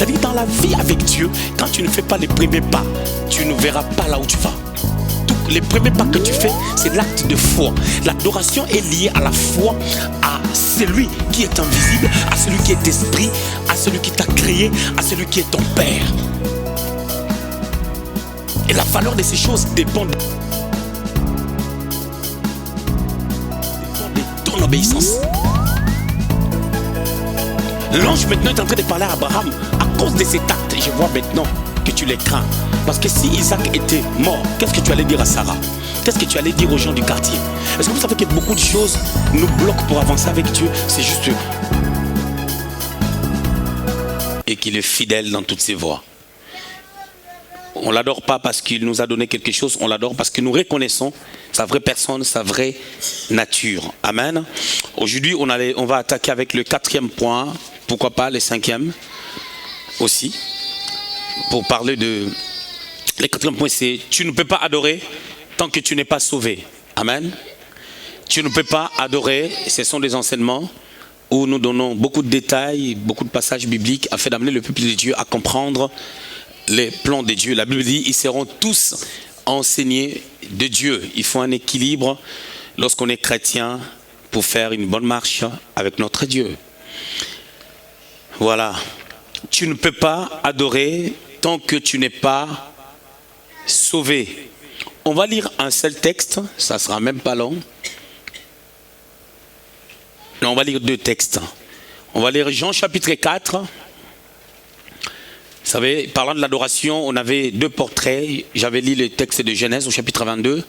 C'est-à-dire dans la vie avec Dieu, quand tu ne fais pas les premiers pas, tu ne verras pas là où tu vas. Les premiers pas que tu fais, c'est l'acte de foi. L'adoration est liée à la foi, à celui qui est invisible, à celui qui est esprit, à celui qui t'a créé, à celui qui est ton Père. Et la valeur de ces choses dépend de ton obéissance. L'ange maintenant est en train de parler à Abraham à cause de cet acte. Je vois maintenant que tu les crains. Parce que si Isaac était mort, qu'est-ce que tu allais dire à Sarah? Qu'est-ce que tu allais dire aux gens du quartier? Est-ce que vous savez que beaucoup de choses nous bloquent pour avancer avec Dieu? C'est juste et qu'il est fidèle dans toutes ses voies. On ne l'adore pas parce qu'il nous a donné quelque chose, on l'adore parce que nous reconnaissons sa vraie personne, sa vraie nature. Amen. Aujourd'hui, on va attaquer avec le 4e point, pourquoi pas le 5e aussi, pour parler de... Le 4e point, c'est tu ne peux pas adorer tant que tu n'es pas sauvé. Amen. Tu ne peux pas adorer, ce sont des enseignements où nous donnons beaucoup de détails, beaucoup de passages bibliques afin d'amener le peuple de Dieu à comprendre les plans de Dieu. La Bible dit, ils seront tous enseignés de Dieu. Il faut un équilibre lorsqu'on est chrétien pour faire une bonne marche avec notre Dieu. Voilà. Tu ne peux pas adorer tant que tu n'es pas sauvé. On va lire un seul texte, ça sera même pas long. Non, on va lire 2 textes. On va lire Jean chapitre 4. Vous savez, parlant de l'adoration, on avait 2 portraits. J'avais lu le texte de Genèse au chapitre 22,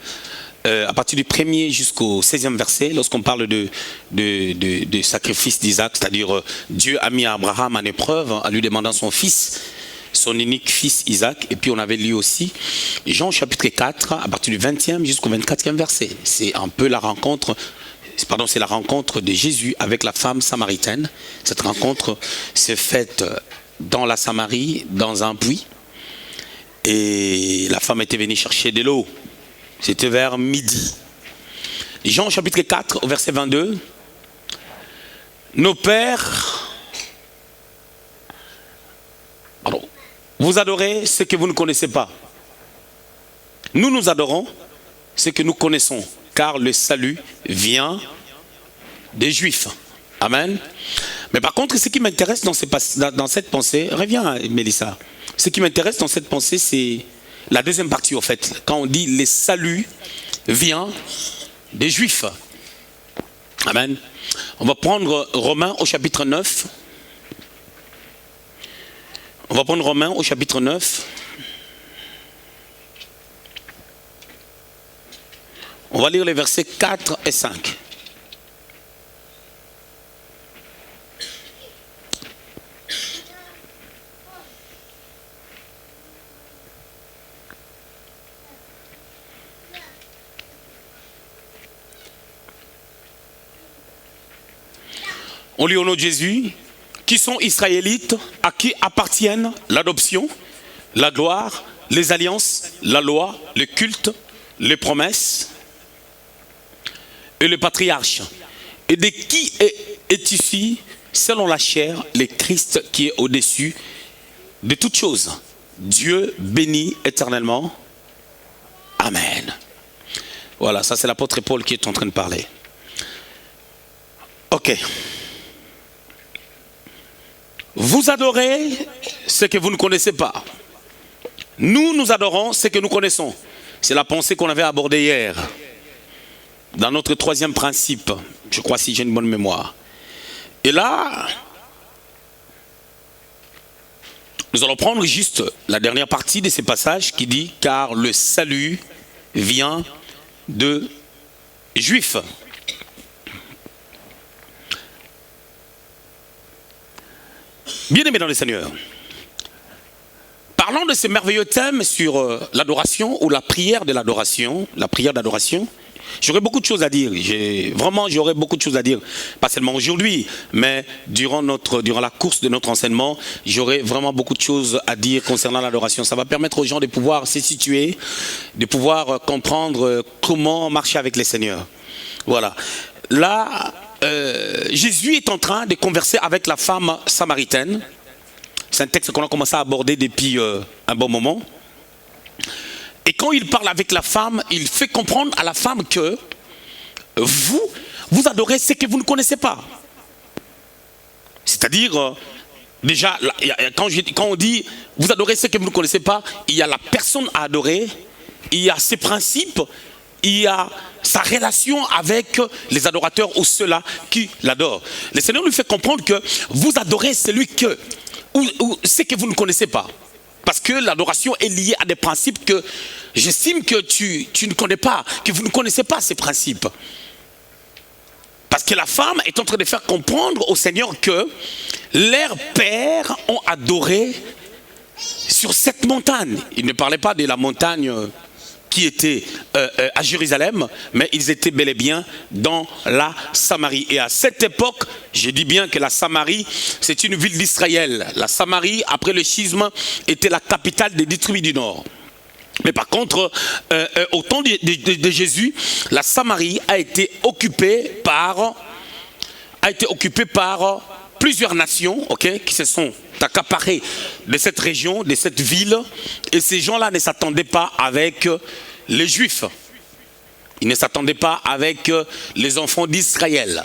à partir du 1er jusqu'au 16e verset, lorsqu'on parle de sacrifice d'Isaac, c'est-à-dire Dieu a mis Abraham en épreuve en lui demandant son fils, son unique fils Isaac. Et puis on avait lu aussi Jean chapitre 4, à partir du 20e jusqu'au 24e verset. C'est un peu la rencontre... Pardon, c'est la rencontre de Jésus avec la femme samaritaine. Cette rencontre s'est faite dans la Samarie, dans un puits. Et la femme était venue chercher de l'eau. C'était vers midi. Jean chapitre 4, au verset 22. Nos pères, vous adorez ce que vous ne connaissez pas. Nous adorons ce que nous connaissons. Car le salut vient des Juifs. Amen. Mais par contre, ce qui m'intéresse dans cette pensée, reviens Mélissa, ce qui m'intéresse dans cette pensée, c'est la deuxième partie en fait. Quand on dit le salut vient des Juifs. Amen. On va prendre Romains au chapitre 9. On va prendre Romains au chapitre 9. On va lire les versets 4 et 5. On lit au nom de Jésus, qui sont israélites, à qui appartiennent l'adoption, la gloire, les alliances, la loi, le culte, les promesses et le patriarche, et de qui est ici, selon la chair, le Christ qui est au-dessus de toutes choses. Dieu béni éternellement. Amen. Voilà, ça c'est l'apôtre Paul qui est en train de parler. Ok. Vous adorez ce que vous ne connaissez pas. Nous adorons ce que nous connaissons. C'est la pensée qu'on avait abordée hier. Dans notre 3e principe, je crois si j'ai une bonne mémoire. Et là, nous allons prendre juste la dernière partie de ces passages qui dit « Car le salut vient de Juifs ». Bien-aimés dans le Seigneur, parlons de ce merveilleux thème sur l'adoration ou la prière de l'adoration, la prière d'adoration. J'aurais beaucoup de choses à dire, j'aurais beaucoup de choses à dire, pas seulement aujourd'hui, mais durant la course de notre enseignement, j'aurais vraiment beaucoup de choses à dire concernant l'adoration. Ça va permettre aux gens de pouvoir se situer, de pouvoir comprendre comment marcher avec les seigneurs. Voilà. Là, Jésus est en train de converser avec la femme samaritaine. C'est un texte qu'on a commencé à aborder depuis un bon moment. Et quand il parle avec la femme, il fait comprendre à la femme que vous adorez ce que vous ne connaissez pas. C'est-à-dire, déjà, quand on dit vous adorez ce que vous ne connaissez pas, il y a la personne à adorer, il y a ses principes, il y a sa relation avec les adorateurs ou ceux-là qui l'adorent. Le Seigneur lui fait comprendre que vous adorez celui que, ou ce que vous ne connaissez pas. Parce que l'adoration est liée à des principes que j'estime que tu ne connais pas, que vous ne connaissez pas ces principes. Parce que la femme est en train de faire comprendre au Seigneur que leurs pères ont adoré sur cette montagne. Il ne parlait pas de la montagne qui était à Jérusalem, mais ils étaient bel et bien dans la Samarie. Et à cette époque, je dis bien que la Samarie, c'est une ville d'Israël. La Samarie, après le schisme, était la capitale des 10 tribus du Nord. Mais par contre, au temps de Jésus, la Samarie a été occupée par plusieurs nations, qui se sont accaparées de cette région, de cette ville. Et ces gens-là ne s'attendaient pas avec les Juifs. Ils ne s'attendaient pas avec les enfants d'Israël.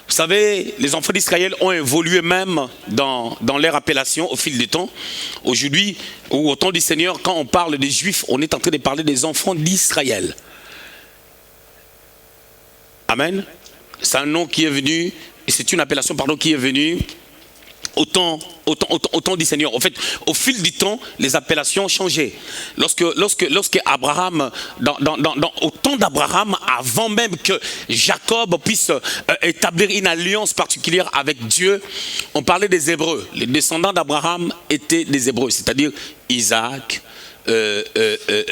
Vous savez, les enfants d'Israël ont évolué même dans leur appellation au fil du temps. Aujourd'hui, ou au temps du Seigneur, quand on parle des Juifs, on est en train de parler des enfants d'Israël. Amen. C'est un nom qui est venu, et c'est une appellation, qui est venue au temps du Seigneur. En fait, au fil du temps, les appellations ont changé. Lorsque Abraham, au temps d'Abraham, avant même que Jacob puisse établir une alliance particulière avec Dieu, on parlait des Hébreux. Les descendants d'Abraham étaient des Hébreux, c'est-à-dire Isaac,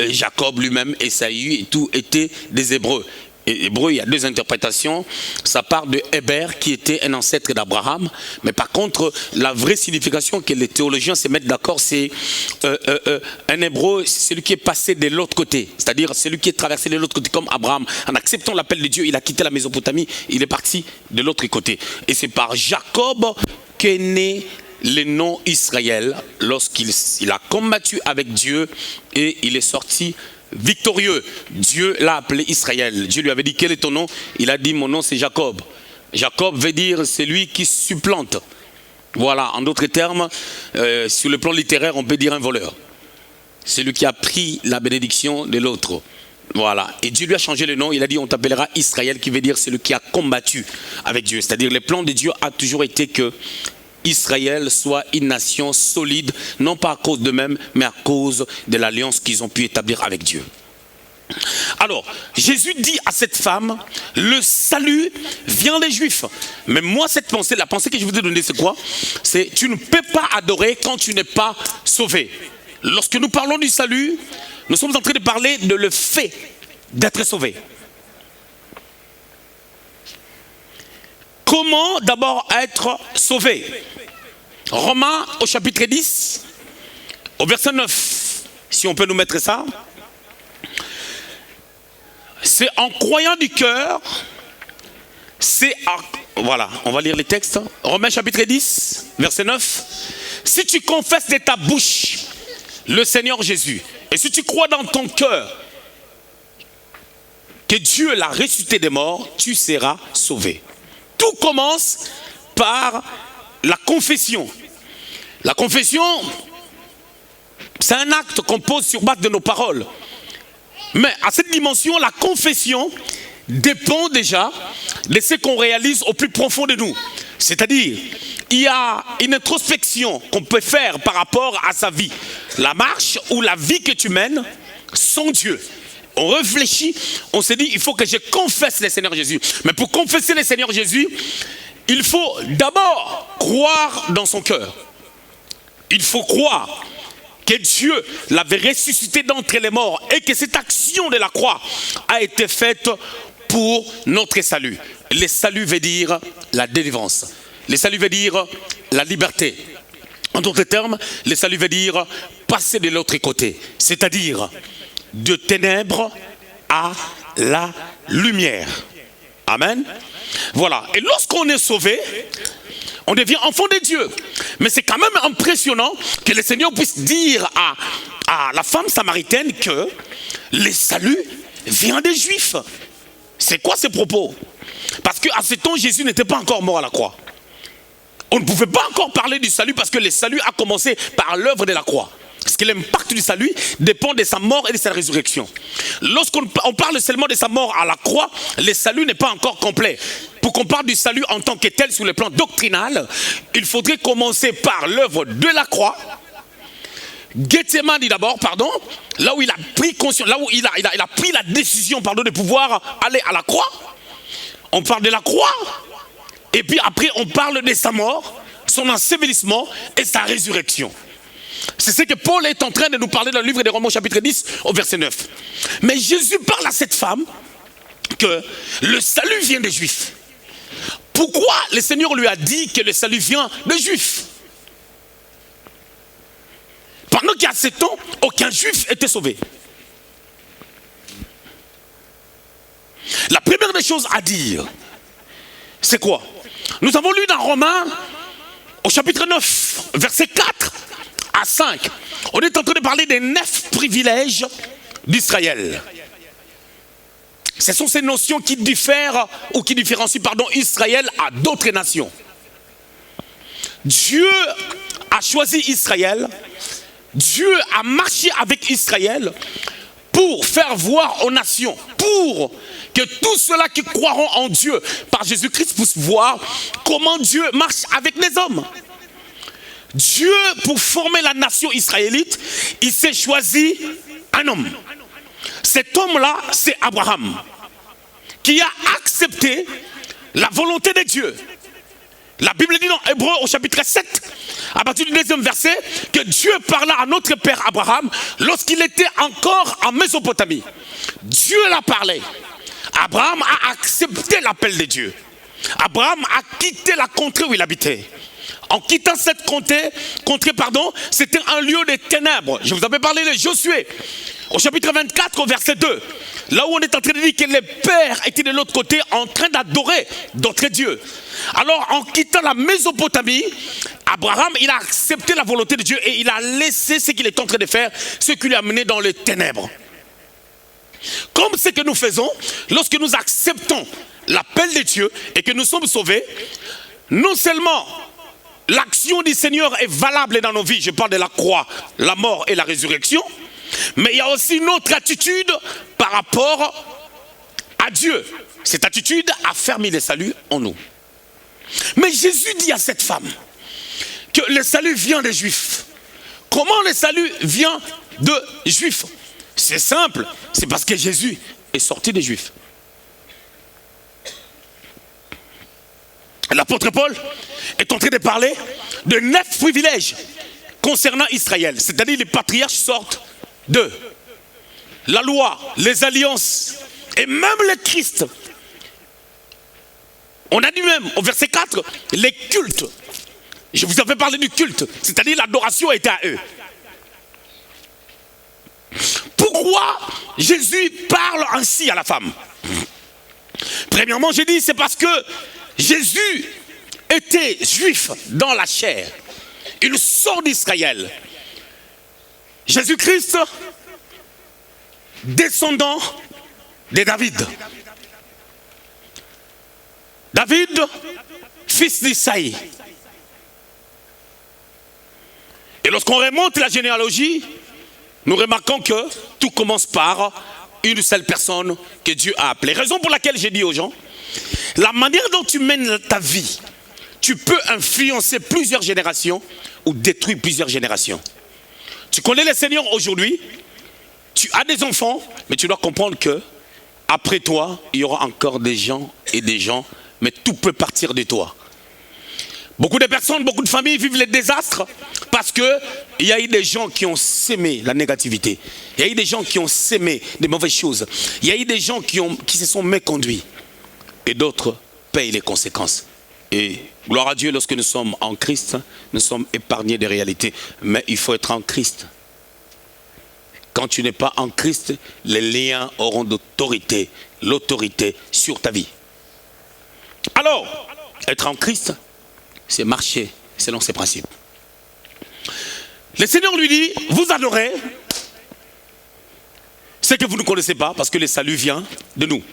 Jacob lui-même, Esaü et tout étaient des Hébreux. Et hébreu, il y a deux interprétations. Ça part de Héber, qui était un ancêtre d'Abraham. Mais par contre, la vraie signification que les théologiens se mettent d'accord, c'est un hébreu, c'est celui qui est passé de l'autre côté. C'est-à-dire celui qui est traversé de l'autre côté, comme Abraham. En acceptant l'appel de Dieu, il a quitté la Mésopotamie, il est parti de l'autre côté. Et c'est par Jacob qu'est né le nom Israël, lorsqu'il a combattu avec Dieu et il est sorti victorieux. Dieu l'a appelé Israël. Dieu lui avait dit: quel est ton nom? Il a dit: mon nom c'est Jacob. Jacob veut dire celui qui supplante. Voilà, en d'autres termes, sur le plan littéraire, on peut dire un voleur. Celui qui a pris la bénédiction de l'autre. Voilà, et Dieu lui a changé le nom. Il a dit: on t'appellera Israël, qui veut dire celui qui a combattu avec Dieu. C'est-à-dire le plan de Dieu a toujours été que Israël soit une nation solide, non pas à cause d'eux-mêmes, mais à cause de l'alliance qu'ils ont pu établir avec Dieu. Alors, Jésus dit à cette femme: le salut vient des Juifs. Mais moi, cette pensée, la pensée que je vous ai donnée, c'est quoi? C'est: tu ne peux pas adorer quand tu n'es pas sauvé. Lorsque nous parlons du salut, nous sommes en train de parler de le fait d'être sauvé. Comment d'abord être sauvé? Romains au chapitre 10, au verset 9, si on peut nous mettre ça. C'est en croyant du cœur, voilà, on va lire les textes. Romains chapitre 10, verset 9. Si tu confesses de ta bouche le Seigneur Jésus, et si tu crois dans ton cœur que Dieu l'a ressuscité des morts, tu seras sauvé. Tout commence par la confession. La confession, c'est un acte qu'on pose sur base de nos paroles. Mais à cette dimension, la confession dépend déjà de ce qu'on réalise au plus profond de nous. C'est-à-dire, il y a une introspection qu'on peut faire par rapport à sa vie. La marche ou la vie que tu mènes sans Dieu. On réfléchit, on se dit: il faut que je confesse le Seigneur Jésus. Mais pour confesser le Seigneur Jésus, il faut d'abord croire dans son cœur. Il faut croire que Dieu l'avait ressuscité d'entre les morts et que cette action de la croix a été faite pour notre salut. Le salut veut dire la délivrance. Le salut veut dire la liberté. En d'autres termes, le salut veut dire passer de l'autre côté. C'est-à-dire de ténèbres à la lumière. Amen. Voilà. Et lorsqu'on est sauvé, On devient enfant de Dieu. Mais c'est quand même impressionnant que le Seigneur puisse dire à la femme samaritaine que le salut vient des Juifs. C'est quoi ces propos? Parce qu'à ce temps, Jésus n'était pas encore mort à la croix. On ne pouvait pas encore parler du salut parce que le salut a commencé par l'œuvre de la croix. Parce que l'impact du salut dépend de sa mort et de sa résurrection. Lorsqu'on parle seulement de sa mort à la croix, le salut n'est pas encore complet. Pour qu'on parle du salut en tant que tel sur le plan doctrinal, il faudrait commencer par l'œuvre de la croix. Gethsemane d'abord, pardon, là où il a pris conscience, là où il a pris la décision, pardon, de pouvoir aller à la croix. On parle de la croix, et puis après on parle de sa mort, son ensevelissement et sa résurrection. C'est ce que Paul est en train de nous parler dans le livre des Romains chapitre 10 au verset 9. Mais Jésus parle à cette femme que le salut vient des Juifs. Pourquoi le Seigneur lui a dit que le salut vient des Juifs? Pendant qu'à ce temps, aucun Juif était sauvé. La première des choses à dire, c'est quoi? Nous avons lu dans Romains au chapitre 9, verset 4 à 5. On est en train de parler des 9 privilèges d'Israël. Ce sont ces notions qui diffèrent ou qui différencient, pardon, Israël à d'autres nations. Dieu a choisi Israël, Dieu a marché avec Israël pour faire voir aux nations, pour que tous ceux-là qui croiront en Dieu par Jésus-Christ puissent voir comment Dieu marche avec les hommes. Dieu, pour former la nation israélite, il s'est choisi un homme. Cet homme-là, c'est Abraham, qui a accepté la volonté de Dieu. La Bible dit dans Hébreu au chapitre 7, à partir du 2e verset, que Dieu parla à notre père Abraham lorsqu'il était encore en Mésopotamie. Dieu l'a parlé. Abraham a accepté l'appel de Dieu. Abraham a quitté la contrée où il habitait. En quittant cette contrée, c'était un lieu de ténèbres. Je vous avais parlé de Josué, au chapitre 24, au verset 2. Là où on est en train de dire que les pères étaient de l'autre côté en train d'adorer d'autres dieux. Alors, en quittant la Mésopotamie, Abraham, il a accepté la volonté de Dieu et il a laissé ce qu'il est en train de faire, ce qui lui a mené dans les ténèbres. Comme ce que nous faisons, lorsque nous acceptons l'appel de Dieu et que nous sommes sauvés, non seulement l'action du Seigneur est valable dans nos vies, je parle de la croix, la mort et la résurrection, mais il y a aussi notre attitude par rapport à Dieu. Cette attitude a fermé le salut en nous. Mais Jésus dit à cette femme que le salut vient des Juifs. Comment le salut vient de Juifs? C'est simple, c'est parce que Jésus est sorti des Juifs. L'apôtre Paul est en train de parler de 9 privilèges concernant Israël. C'est-à-dire les patriarches sortent de la loi, les alliances et même le Christ. On a dit même au verset 4, les cultes. Je vous avais parlé du culte, c'est-à-dire l'adoration était à eux. Pourquoi Jésus parle ainsi à la femme? Premièrement, j'ai dit, c'est parce que Jésus était juif dans la chair. Il sort d'Israël. Jésus-Christ, descendant de David. David, fils d'Isaïe. Et lorsqu'on remonte la généalogie, nous remarquons que tout commence par une seule personne que Dieu a appelée. Raison pour laquelle j'ai dit aux gens, la manière dont tu mènes ta vie, tu peux influencer plusieurs générations ou détruire plusieurs générations. Tu connais le Seigneur aujourd'hui, tu as des enfants, mais tu dois comprendre que après toi, il y aura encore des gens et des gens, mais tout peut partir de toi. Beaucoup de personnes, beaucoup de familles vivent les désastres parce qu'il y a eu des gens qui ont sémé la négativité. Il y a eu des gens qui ont sémé des mauvaises choses. Il y a eu des gens qui se sont méconduits. Et d'autres payent les conséquences. Et gloire à Dieu, lorsque nous sommes en Christ, nous sommes épargnés des réalités. Mais il faut être en Christ. Quand tu n'es pas en Christ, les liens auront d'autorité, l'autorité sur ta vie. Alors, être en Christ, c'est marcher selon ses principes. Le Seigneur lui dit, vous adorez ce que vous ne connaissez pas, parce que le salut vient de nous.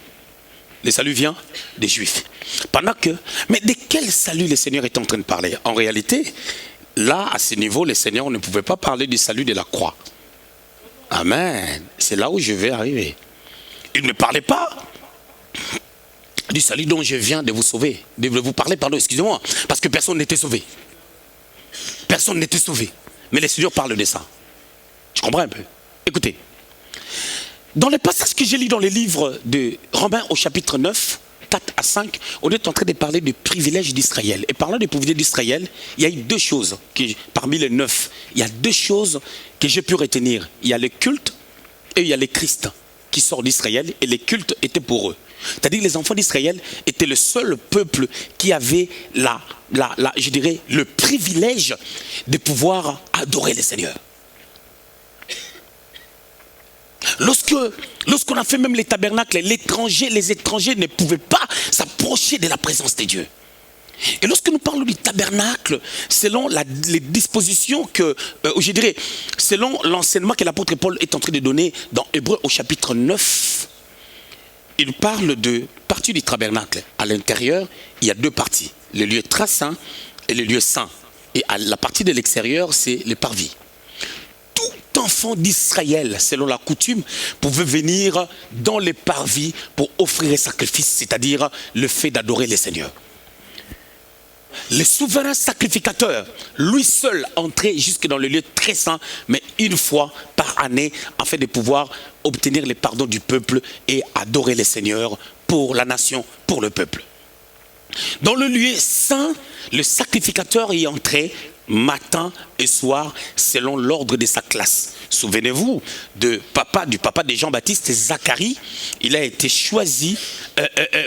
Le salut vient des Juifs. Pendant que, mais de quel salut le Seigneur est en train de parler? En réalité, là, à ce niveau, le Seigneur ne pouvait pas parler du salut de la croix. Amen. C'est là où je vais arriver. Il ne parlait pas du salut dont je viens de vous sauver. De vous parler, pardon, excusez-moi. Parce que personne n'était sauvé. Personne n'était sauvé. Mais le Seigneur parle de ça. Tu comprends un peu? Écoutez. Dans les passages que j'ai lus dans les livres de Romains au chapitre 9, 4 à 5, on est en train de parler des privilèges d'Israël. Et parlant des privilèges d'Israël, il y a eu deux choses, parmi les 9, il y a deux choses que j'ai pu retenir. Il y a le culte et il y a les Christ qui sortent d'Israël, et les cultes étaient pour eux. C'est-à-dire que les enfants d'Israël étaient le seul peuple qui avait je dirais, le privilège de pouvoir adorer le Seigneur. Lorsqu'on a fait même les tabernacles, les étrangers ne pouvaient pas s'approcher de la présence de Dieu. Et lorsque nous parlons du tabernacle, selon les dispositions je dirais, selon l'enseignement que l'apôtre Paul est en train de donner dans Hébreux au chapitre 9, il parle de partie du tabernacle. À l'intérieur, il y a deux parties, le lieu très saint et le lieu saint. Et à la partie de l'extérieur, c'est le parvis. Tout enfant d'Israël, selon la coutume, pouvait venir dans les parvis pour offrir un sacrifice, c'est-à-dire le fait d'adorer le Seigneur. Le souverain sacrificateur, lui seul, entrait jusque dans le lieu très saint, mais une fois par année, afin de pouvoir obtenir le pardon du peuple et adorer le Seigneur pour la nation, pour le peuple. Dans le lieu saint, le sacrificateur y entrait matin et soir selon l'ordre de sa classe. Souvenez-vous du papa de Jean-Baptiste, Zacharie. Il a été choisi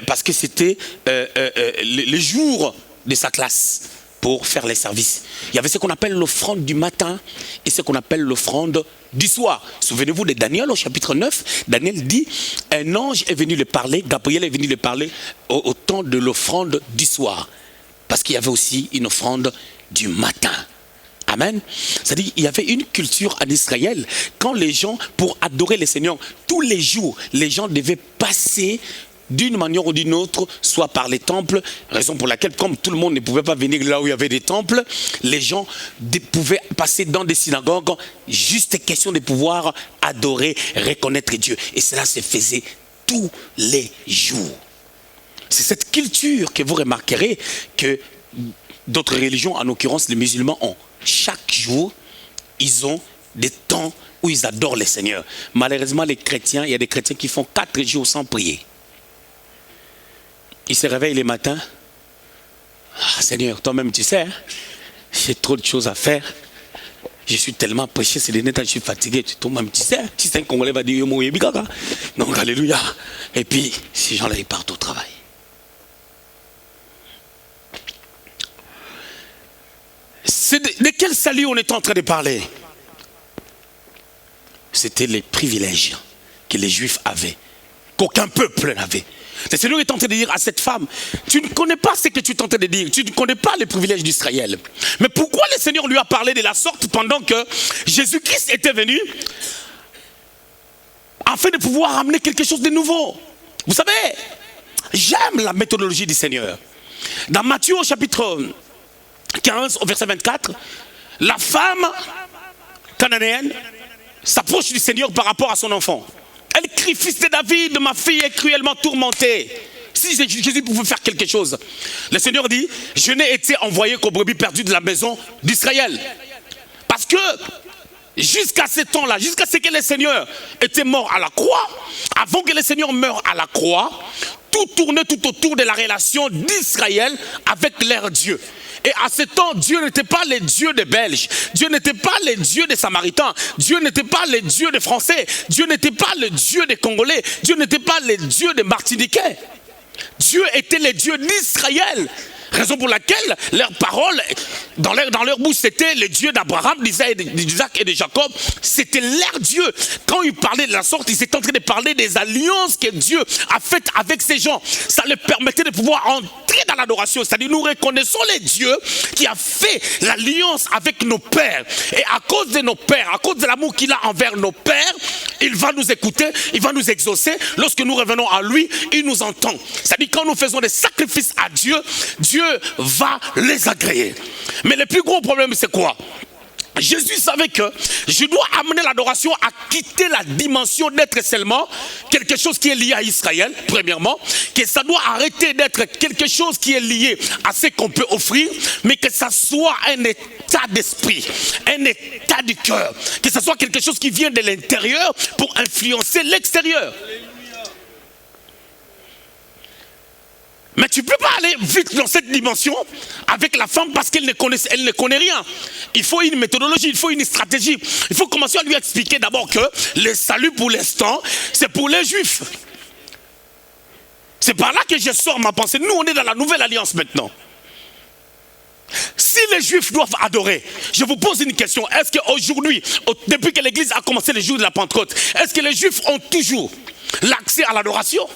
parce que c'était le jour de sa classe pour faire les services. Il y avait ce qu'on appelle l'offrande du matin et ce qu'on appelle l'offrande du soir. Souvenez-vous de Daniel au chapitre 9. Daniel dit, un ange est venu le parler, Gabriel est venu le parler au temps de l'offrande du soir. Parce qu'il y avait aussi une offrande du matin. Amen. C'est-à-dire qu'il y avait une culture en Israël. Quand les gens, pour adorer le Seigneur, tous les jours, les gens devaient passer d'une manière ou d'une autre, soit par les temples, raison pour laquelle, comme tout le monde ne pouvait pas venir là où il y avait des temples, les gens pouvaient passer dans des synagogues, juste question de pouvoir adorer, reconnaître Dieu. Et cela se faisait tous les jours. C'est cette culture que vous remarquerez que d'autres religions, en l'occurrence les musulmans, ont. Chaque jour, ils ont des temps où ils adorent le Seigneur. Malheureusement, les chrétiens, il y a des chrétiens qui font 4 jours sans prier. Ils se réveillent le matin. Ah, Seigneur, toi-même tu sais, hein, j'ai trop de choses à faire. Je suis tellement prêché, c'est des je suis fatigué. Toi-même tu sais, si c'est un Congolais va dire Yomo Yebikaka. Donc, alléluia. Et puis, ces gens-là, ils partent au travail. De quel salut on est en train de parler? C'était les privilèges que les Juifs avaient, qu'aucun peuple n'avait. Le Seigneur est en train de dire à cette femme, tu ne connais pas ce que tu es en train de dire, tu ne connais pas les privilèges d'Israël. Mais pourquoi le Seigneur lui a parlé de la sorte pendant que Jésus-Christ était venu afin de pouvoir amener quelque chose de nouveau? Vous savez, j'aime la méthodologie du Seigneur. Dans Matthieu au chapitre 15 au verset 24, la femme cananéenne s'approche du Seigneur par rapport à son enfant. Elle crie, fils de David, ma fille est cruellement tourmentée. Si Jésus pouvait faire quelque chose, le Seigneur dit, je n'ai été envoyé qu'aux brebis perdues de la maison d'Israël. Parce que jusqu'à ce temps-là, jusqu'à ce que le Seigneur était mort à la croix, avant que le Seigneur meure à la croix, tout tournait tout autour de la relation d'Israël avec leur Dieu. Et à ce temps, Dieu n'était pas le Dieu des Belges. Dieu n'était pas le Dieu des Samaritains. Dieu n'était pas le Dieu des Français. Dieu n'était pas le Dieu des Congolais. Dieu n'était pas le Dieu des Martiniquais. Dieu était le Dieu d'Israël. Raison pour laquelle leurs paroles, dans leur bouche, c'était le Dieu d'Abraham, d'Isaac et de Jacob. C'était leur Dieu. Quand ils parlaient de la sorte, ils étaient en train de parler des alliances que Dieu a faites avec ces gens. Ça leur permettait de pouvoir entrer dans l'adoration. C'est-à-dire, nous reconnaissons les dieux qui a fait l'alliance avec nos pères. Et à cause de nos pères, à cause de l'amour qu'il a envers nos pères, il va nous écouter, il va nous exaucer. Lorsque nous revenons à lui, il nous entend. C'est-à-dire, quand nous faisons des sacrifices à Dieu, Dieu va les agréer. Mais le plus gros problème, c'est quoi? Jésus savait que je dois amener l'adoration à quitter la dimension d'être seulement quelque chose qui est lié à Israël, premièrement, que ça doit arrêter d'être quelque chose qui est lié à ce qu'on peut offrir, mais que ça soit un état d'esprit, un état du cœur, que ça soit quelque chose qui vient de l'intérieur pour influencer l'extérieur. Mais tu ne peux pas aller vite dans cette dimension avec la femme parce qu'elle ne connaît rien. Il faut une méthodologie, il faut une stratégie. Il faut commencer à lui expliquer d'abord que le salut pour l'instant, c'est pour les Juifs. C'est par là que je sors ma pensée. Nous, on est dans la nouvelle alliance maintenant. Si les Juifs doivent adorer, je vous pose une question. Est-ce qu'aujourd'hui, depuis que l'Église a commencé les jours de la Pentecôte, est-ce que les Juifs ont toujours l'accès à l'adoration?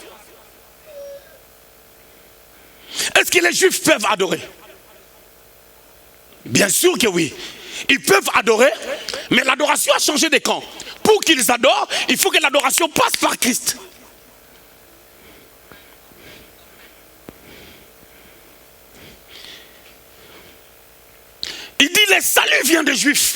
Est-ce que les Juifs peuvent adorer? Bien sûr que oui. Ils peuvent adorer, mais l'adoration a changé de camp. Pour qu'ils adorent, il faut que l'adoration passe par Christ. Il dit le salut vient des Juifs.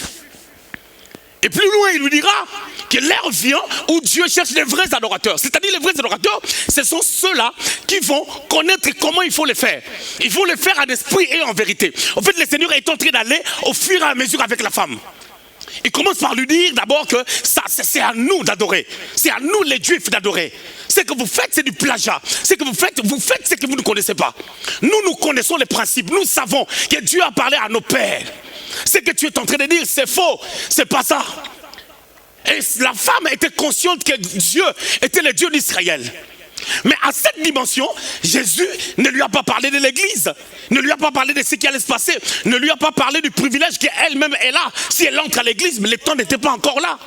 Et plus loin, il nous dira que l'heure vient où Dieu cherche les vrais adorateurs. C'est-à-dire les vrais adorateurs, ce sont ceux-là qui vont connaître comment il faut le faire. Il faut le faire en esprit et en vérité. En fait, le Seigneur est en train d'aller au fur et à mesure avec la femme. Il commence par lui dire d'abord que ça, c'est à nous d'adorer. C'est à nous les Juifs d'adorer. Ce que vous faites, c'est du plagiat. Ce que vous faites ce que vous ne connaissez pas. Nous connaissons les principes. Nous savons que Dieu a parlé à nos pères. Ce que tu es en train de dire, c'est faux. C'est pas ça. Et la femme était consciente que Dieu était le Dieu d'Israël. Mais à cette dimension, Jésus ne lui a pas parlé de l'église, ne lui a pas parlé de ce qui allait se passer, ne lui a pas parlé du privilège qu'elle-même est là. Si elle entre à l'église, mais le temps n'était pas encore là.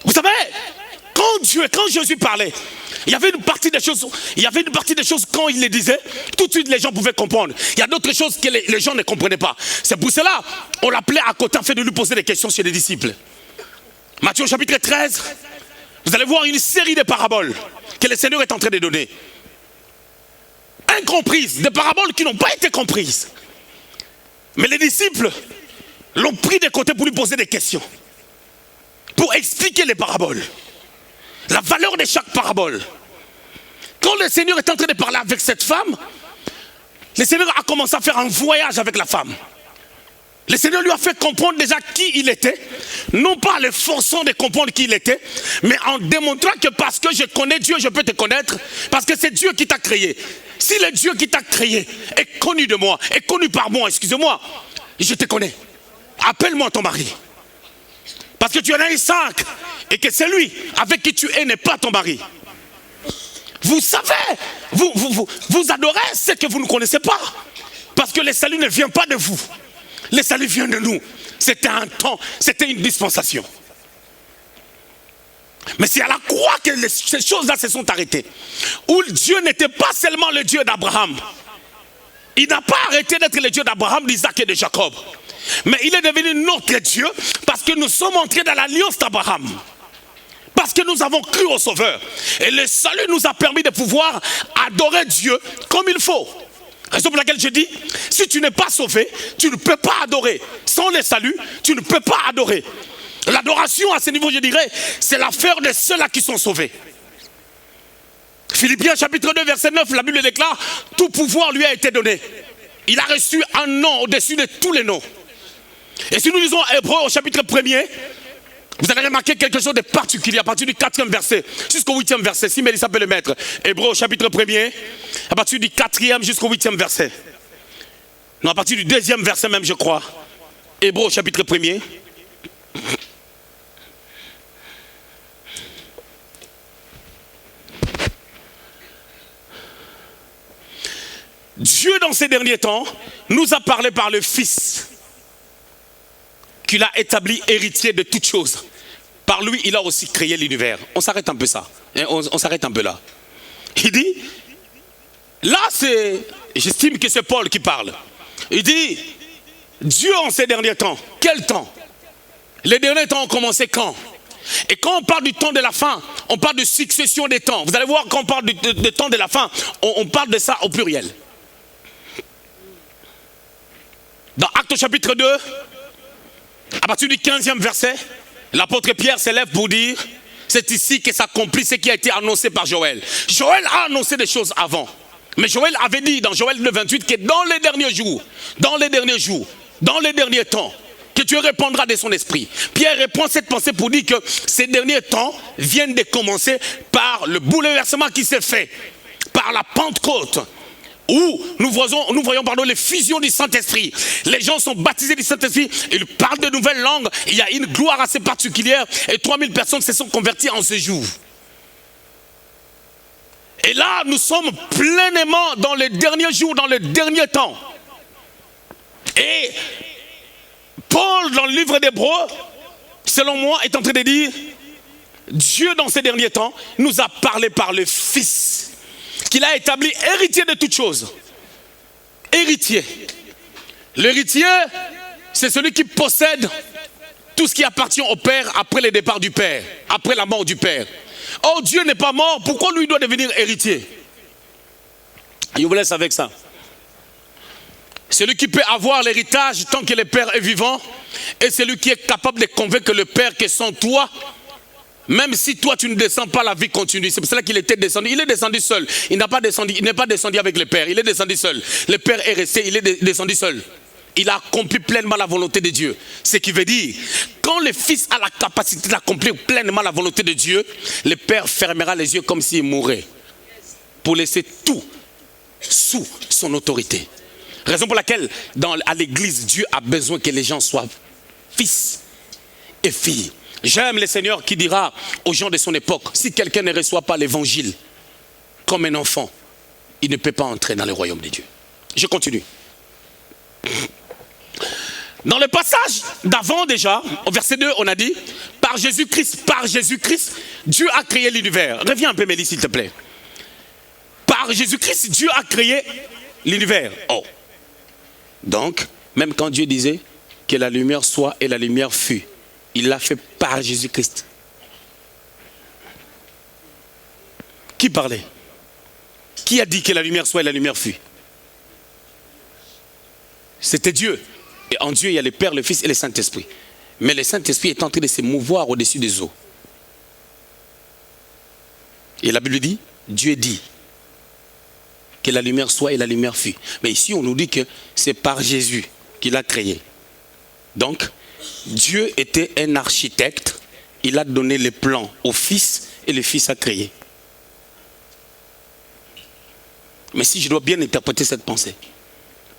Vous savez, quand Jésus parlait, il y avait une partie des choses, quand il les disait, tout de suite les gens pouvaient comprendre. Il y a d'autres choses que les gens ne comprenaient pas. C'est pour cela on l'appelait à côté afin de lui poser des questions chez les disciples. Matthieu au chapitre 13, vous allez voir une série de paraboles que le Seigneur est en train de donner. Incomprises, des paraboles qui n'ont pas été comprises. Mais les disciples l'ont pris de côté pour lui poser des questions. Pour expliquer les paraboles. La valeur de chaque parabole. Quand le Seigneur est en train de parler avec cette femme, le Seigneur a commencé à faire un voyage avec la femme. Le Seigneur lui a fait comprendre déjà qui il était, non pas en le forçant de comprendre qui il était, mais en démontrant que parce que je connais Dieu, je peux te connaître, parce que c'est Dieu qui t'a créé. Si le Dieu qui t'a créé est connu de moi, est connu par moi, excusez-moi, je te connais. Appelle-moi ton mari. Parce que tu en as eu 5 et que celui avec qui tu es n'est pas ton mari. Vous savez, vous adorez ce que vous ne connaissez pas. Parce que le salut ne vient pas de vous. Le salut vient de nous. C'était un temps, c'était une dispensation. Mais c'est à la croix que ces choses-là se sont arrêtées. Où Dieu n'était pas seulement le Dieu d'Abraham. Il n'a pas arrêté d'être le Dieu d'Abraham, d'Isaac et de Jacob. Mais il est devenu notre Dieu parce que nous sommes entrés dans l'alliance d'Abraham. Parce que nous avons cru au Sauveur. Et le salut nous a permis de pouvoir adorer Dieu comme il faut. Raison pour laquelle je dis, si tu n'es pas sauvé, tu ne peux pas adorer. Sans le salut, tu ne peux pas adorer. L'adoration à ce niveau, je dirais, c'est l'affaire de ceux-là qui sont sauvés. Philippiens chapitre 2 verset 9, la Bible déclare, tout pouvoir lui a été donné. Il a reçu un nom au-dessus de tous les noms. Et si nous lisons Hébreux au chapitre 1er, vous allez remarquer quelque chose de particulier à partir du 4e verset jusqu'au 8e verset. Si Mélissa peut le mettre. Hébreux au chapitre 1er, à partir du 4e jusqu'au 8e verset. Non, à partir du 2e verset même, je crois. Hébreux au chapitre 1er. ces derniers temps, nous a parlé par le Fils, qu'il a établi héritier de toutes choses. Par lui, il a aussi créé l'univers. On s'arrête un peu ça. On s'arrête un peu là. Il dit, là j'estime que c'est Paul qui parle. Il dit, Dieu en ces derniers temps, quel temps? Les derniers temps ont commencé quand? Et quand on parle du temps de la fin, on parle de succession des temps. Vous allez voir, quand on parle du temps de la fin, on parle de ça au pluriel. Dans Actes chapitre 2, à partir du 15e verset, l'apôtre Pierre s'élève pour dire, c'est ici que s'accomplit ce qui a été annoncé par Joël. Joël a annoncé des choses avant. Mais Joël avait dit dans Joël 2,28 que dans les derniers jours, dans les derniers temps, que Dieu répondra de son esprit. Pierre répond cette pensée pour dire que ces derniers temps viennent de commencer par le bouleversement qui s'est fait, par la Pentecôte, où nous voyons les fusions du Saint-Esprit. Les gens sont baptisés du Saint-Esprit, ils parlent de nouvelles langues, il y a une gloire assez particulière, et 3000 personnes se sont converties en ce jour. Et là, nous sommes pleinement dans les derniers jours, dans les derniers temps. Et Paul, dans le livre d'Hébreux, selon moi, est en train de dire, Dieu, dans ces derniers temps, nous a parlé par le Fils, qu'il a établi héritier de toutes choses. Héritier. L'héritier, c'est celui qui possède tout ce qui appartient au Père après le départ du Père, après la mort du Père. Or, Dieu n'est pas mort, pourquoi lui doit devenir héritier? Je vous laisse avec ça. Celui qui peut avoir l'héritage tant que le Père est vivant, et celui qui est capable de convaincre le Père que sans toi, même si toi tu ne descends pas, la vie continue. C'est pour cela qu'il était descendu. Il est descendu seul. Il n'est pas descendu avec le Père. Il est descendu seul. Le Père est resté, il est descendu seul. Il a accompli pleinement la volonté de Dieu. Ce qui veut dire, quand le Fils a la capacité d'accomplir pleinement la volonté de Dieu, le Père fermera les yeux comme s'il mourait, pour laisser tout sous son autorité. Raison pour laquelle, à l'église, Dieu a besoin que les gens soient fils et filles. J'aime le Seigneur qui dira aux gens de son époque, si quelqu'un ne reçoit pas l'évangile comme un enfant, il ne peut pas entrer dans le royaume de Dieu. Je continue. Dans le passage d'avant déjà, au verset 2, on a dit, par Jésus-Christ, Dieu a créé l'univers. Reviens un peu, Mélie, s'il te plaît. Par Jésus-Christ, Dieu a créé l'univers. Oh. Donc, même quand Dieu disait que la lumière soit et la lumière fut, il l'a fait par Jésus-Christ. Qui parlait? Qui a dit que la lumière soit et la lumière fut? C'était Dieu. Et en Dieu, il y a le Père, le Fils et le Saint-Esprit. Mais le Saint-Esprit est en train de se mouvoir au-dessus des eaux. Et la Bible dit, Dieu dit que la lumière soit et la lumière fut. Mais ici, on nous dit que c'est par Jésus qu'il a créé. Donc, Dieu était un architecte. Il a donné les plans au Fils et le Fils a créé. Mais si je dois bien interpréter cette pensée,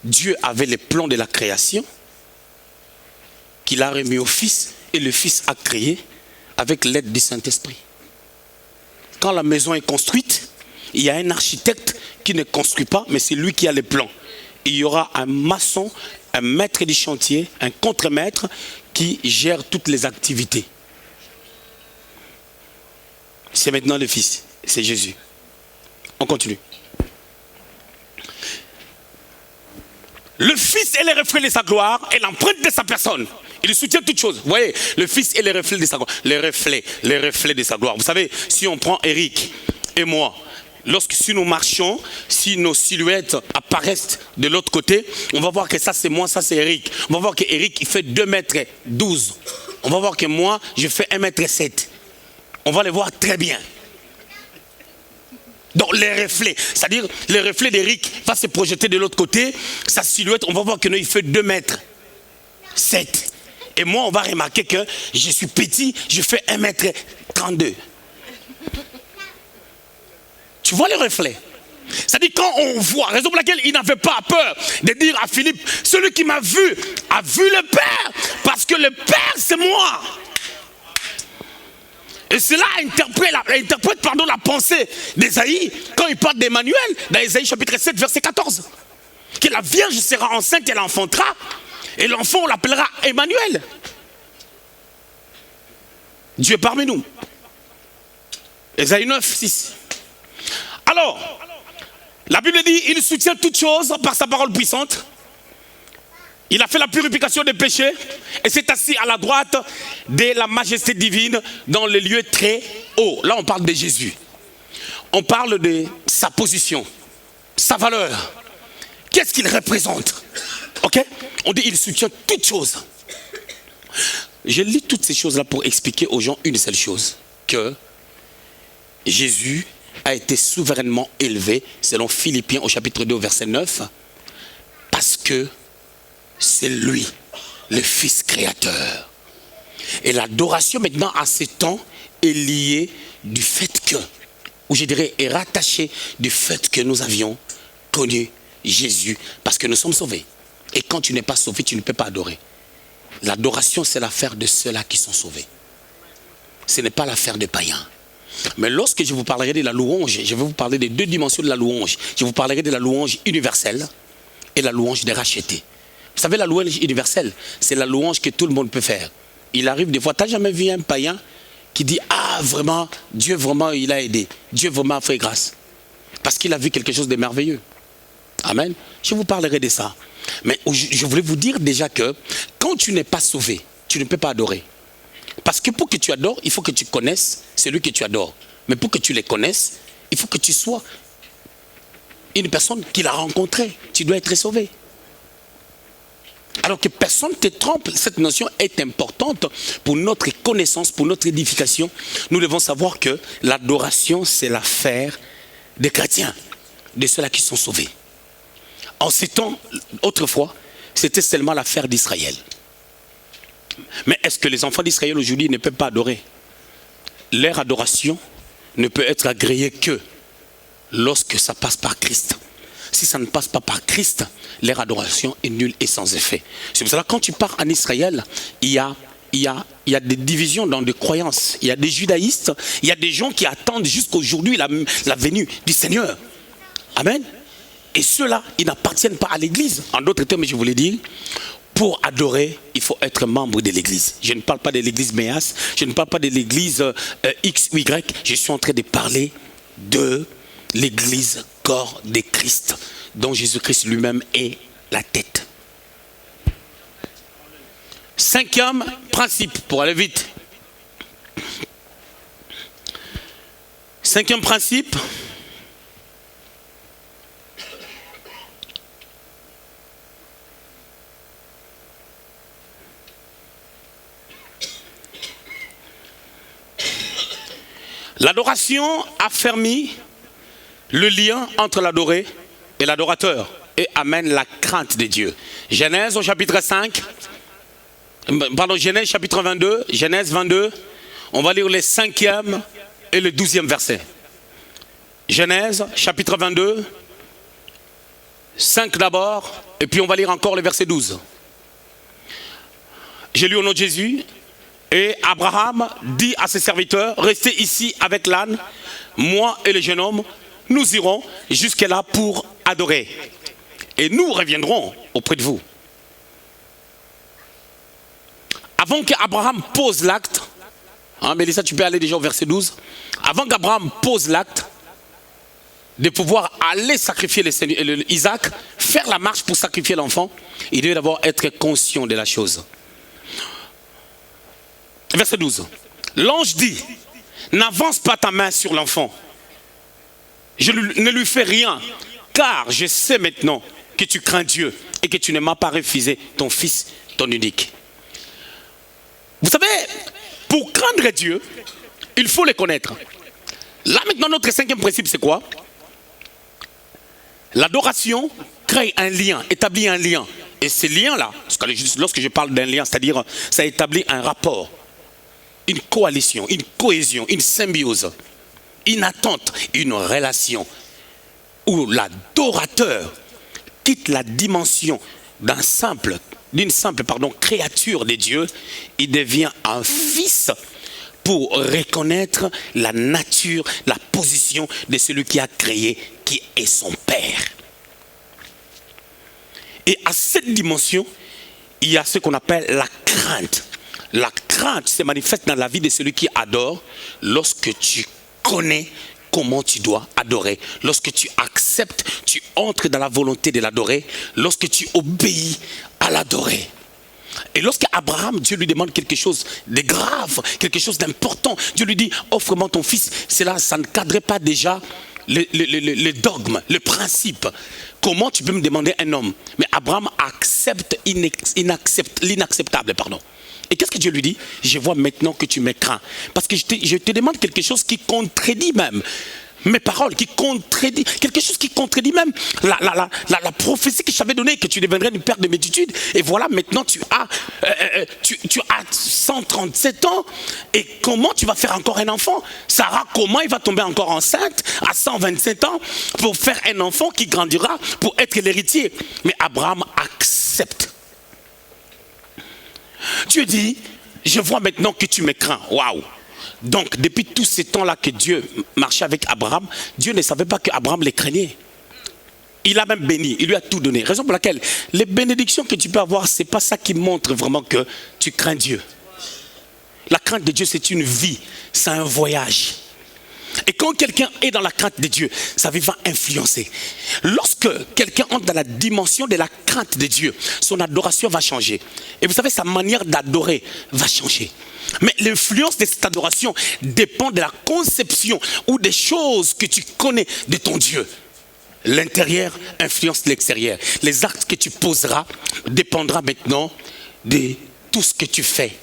Dieu avait les plans de la création qu'il a remis au Fils et le Fils a créé avec l'aide du Saint-Esprit. Quand la maison est construite, il y a un architecte qui ne construit pas, mais c'est lui qui a les plans. Il y aura un maçon, un maître du chantier, un contremaître qui gère toutes les activités. C'est maintenant le Fils, c'est Jésus. On continue. Le Fils est le reflet de sa gloire et l'empreinte de sa personne. Il soutient toutes choses. Vous voyez, le Fils est le reflet de sa gloire. Le reflet de sa gloire. Vous savez, si on prend Eric et moi, si nous marchons, si nos silhouettes apparaissent de l'autre côté, on va voir que ça c'est moi, ça c'est Eric. On va voir que Eric il fait 2,12 m. On va voir que moi, je fais 1,7 m. On va les voir très bien. Donc les reflets, c'est-à-dire le reflet d'Eric va se projeter de l'autre côté, sa silhouette, on va voir que il fait 2,7 m. Et moi, on va remarquer que je suis petit, je fais 1,32 m. Tu vois le reflet? C'est-à-dire quand on voit, raison pour laquelle il n'avait pas peur de dire à Philippe, celui qui m'a vu a vu le Père, parce que le Père c'est moi. Et cela interprète la pensée d'Ésaïe quand il parle d'Emmanuel dans Ésaïe chapitre 7 verset 14. que la Vierge sera enceinte, elle enfantera, et l'enfant, on l'appellera Emmanuel. Dieu est parmi nous. Ésaïe 9, 6. Alors, la Bible dit, il soutient toutes choses par sa parole puissante. Il a fait la purification des péchés et s'est assis à la droite de la majesté divine dans les lieux très hauts. Là, on parle de Jésus. On parle de sa position, sa valeur. Qu'est-ce qu'il représente? Ok? On dit, il soutient toutes choses. Je lis toutes ces choses-là pour expliquer aux gens une seule chose, que Jésus a été souverainement élevé, selon Philippiens au chapitre 2, verset 9, parce que c'est lui, le Fils créateur. Et l'adoration maintenant à ces temps est liée du fait que, ou je dirais est rattachée du fait que nous avions connu Jésus, parce que nous sommes sauvés. Et quand tu n'es pas sauvé, tu ne peux pas adorer. L'adoration, c'est l'affaire de ceux-là qui sont sauvés. Ce n'est pas l'affaire des païens. Mais lorsque je vous parlerai de la louange, je vais vous parler des deux dimensions de la louange. Je vous parlerai de la louange universelle et la louange des rachetés. Vous savez, la louange universelle, c'est la louange que tout le monde peut faire. Il arrive des fois, tu n'as jamais vu un païen qui dit « Ah, vraiment, Dieu vraiment, il a aidé. Dieu vraiment a fait grâce. » Parce qu'il a vu quelque chose de merveilleux. Amen. Je vous parlerai de ça. Mais je voulais vous dire déjà que quand tu n'es pas sauvé, tu ne peux pas adorer. Parce que pour que tu adores, il faut que tu connaisses celui que tu adores. Mais pour que tu les connaisses, il faut que tu sois une personne qui l'a rencontré. Tu dois être sauvé. Alors que personne ne te trompe, cette notion est importante pour notre connaissance, pour notre édification. Nous devons savoir que l'adoration, c'est l'affaire des chrétiens, de ceux-là qui sont sauvés. En ces temps, autrefois, c'était seulement l'affaire d'Israël. Mais est-ce que les enfants d'Israël aujourd'hui ne peuvent pas adorer? Leur adoration ne peut être agréée que lorsque ça passe par Christ. Si ça ne passe pas par Christ, leur adoration est nulle et sans effet. C'est pour cela que quand tu pars en Israël, il y a des divisions dans des croyances. Il y a des judaïstes, il y a des gens qui attendent jusqu'aujourd'hui la venue du Seigneur. Amen. Et ceux-là, ils n'appartiennent pas à l'église. En d'autres termes, je voulais dire, pour adorer, il faut être membre de l'église. Je ne parle pas de l'église Méas, je ne parle pas de l'église X ou Y, je suis en train de parler de l'église corps de Christ, dont Jésus-Christ lui-même est la tête. Cinquième principe, pour aller vite. Cinquième principe. L'adoration affermit le lien entre l'adoré et l'adorateur et amène la crainte de Dieu. Genèse au chapitre 5, Genèse chapitre 22, Genèse 22, on va lire les 5e et le 12e versets. Genèse chapitre 22, 5 d'abord, et puis on va lire encore le verset 12. J'ai lu au nom de Jésus. Et Abraham dit à ses serviteurs, restez ici avec l'âne, moi et le jeune homme, nous irons jusque là pour adorer. Et nous reviendrons auprès de vous. Avant qu'Abraham pose l'acte, Mélissa, tu peux aller déjà au verset 12. Avant qu'Abraham pose l'acte de pouvoir aller sacrifier Isaac, faire la marche pour sacrifier l'enfant, il devait d'abord être conscient de la chose. Verset 12. L'ange dit, n'avance pas ta main sur l'enfant. Je ne lui fais rien, car je sais maintenant que tu crains Dieu et que tu ne m'as pas refusé ton fils, ton unique. Vous savez, pour craindre Dieu, il faut le connaître. Là maintenant, notre cinquième principe, c'est quoi? L'adoration crée un lien, établit un lien. Et ces liens-là, lorsque je parle d'un lien, c'est-à-dire ça établit un rapport, une coalition, une cohésion, une symbiose, une attente, une relation où l'adorateur quitte la dimension d'une simple créature de Dieu, il devient un fils pour reconnaître la nature, la position de celui qui a créé, qui est son Père. Et à cette dimension, il y a ce qu'on appelle la crainte. La crainte se manifeste dans la vie de celui qui adore lorsque tu connais comment tu dois adorer. Lorsque tu acceptes, tu entres dans la volonté de l'adorer. Lorsque tu obéis à l'adorer. Et lorsque Abraham, Dieu lui demande quelque chose de grave, quelque chose d'important, Dieu lui dit, offre-moi ton fils. Cela, ça ne cadrait pas déjà le dogme, le principe. Comment tu peux me demander un homme? Mais Abraham accepte l'inacceptable, pardon. Et qu'est-ce que Dieu lui dit? Je vois maintenant que tu me crains. Parce que je te demande quelque chose qui contredit même mes paroles, qui contredit, quelque chose qui contredit même la prophétie que je t'avais donnée, que tu deviendrais une père de multitude. Et voilà, maintenant tu as 137 ans. Et comment tu vas faire encore un enfant? Sarah, comment il va tomber encore enceinte à 127 ans pour faire un enfant qui grandira pour être l'héritier? Mais Abraham accepte. Dieu dit, je vois maintenant que tu me crains. Waouh! Donc, depuis tout ce temps-là que Dieu marchait avec Abraham, Dieu ne savait pas qu'Abraham les craignait. Il a même béni, il lui a tout donné. Raison pour laquelle les bénédictions que tu peux avoir, ce n'est pas ça qui montre vraiment que tu crains Dieu. La crainte de Dieu, c'est une vie, c'est un voyage. Et quand quelqu'un est dans la crainte de Dieu, sa vie va influencer. Lorsque quelqu'un entre dans la dimension de la crainte de Dieu, son adoration va changer. Et vous savez, sa manière d'adorer va changer. Mais l'influence de cette adoration dépend de la conception ou des choses que tu connais de ton Dieu. L'intérieur influence l'extérieur. Les actes que tu poseras dépendra maintenant de tout ce que tu fais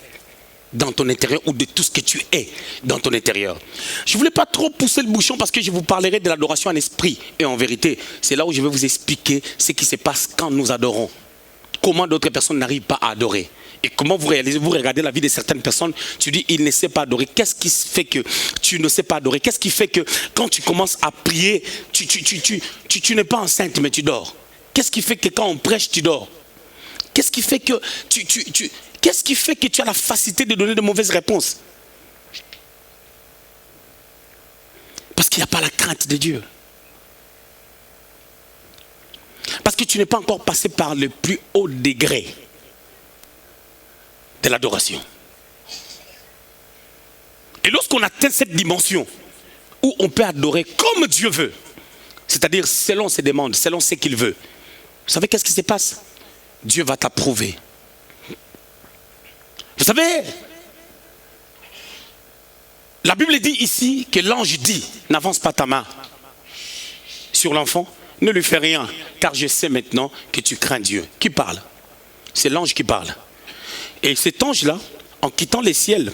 dans ton intérieur ou de tout ce que tu es dans ton intérieur. Je ne voulais pas trop pousser le bouchon parce que je vous parlerai de l'adoration en esprit et en vérité. C'est là où je vais vous expliquer ce qui se passe quand nous adorons. Comment d'autres personnes n'arrivent pas à adorer. Et comment vous réalisez, vous regardez la vie de certaines personnes, tu dis, il ne sait pas adorer. Qu'est-ce qui fait que tu ne sais pas adorer? Qu'est-ce qui fait que quand tu commences à prier, tu n'es pas enceinte mais tu dors? Qu'est-ce qui fait que quand on prêche, tu dors? Qu'est-ce qui fait que qu'est-ce qui fait que tu as la facilité de donner de mauvaises réponses? Parce qu'il n'y a pas la crainte de Dieu. Parce que tu n'es pas encore passé par le plus haut degré de l'adoration. Et lorsqu'on atteint cette dimension où on peut adorer comme Dieu veut, c'est-à-dire selon ses demandes, selon ce qu'il veut, vous savez qu'est-ce qui se passe? Dieu va t'approuver. Vous savez, la Bible dit ici que l'ange dit, n'avance pas ta main sur l'enfant, ne lui fais rien, car je sais maintenant que tu crains Dieu. Qui parle? C'est l'ange qui parle. Et cet ange-là, en quittant les ciels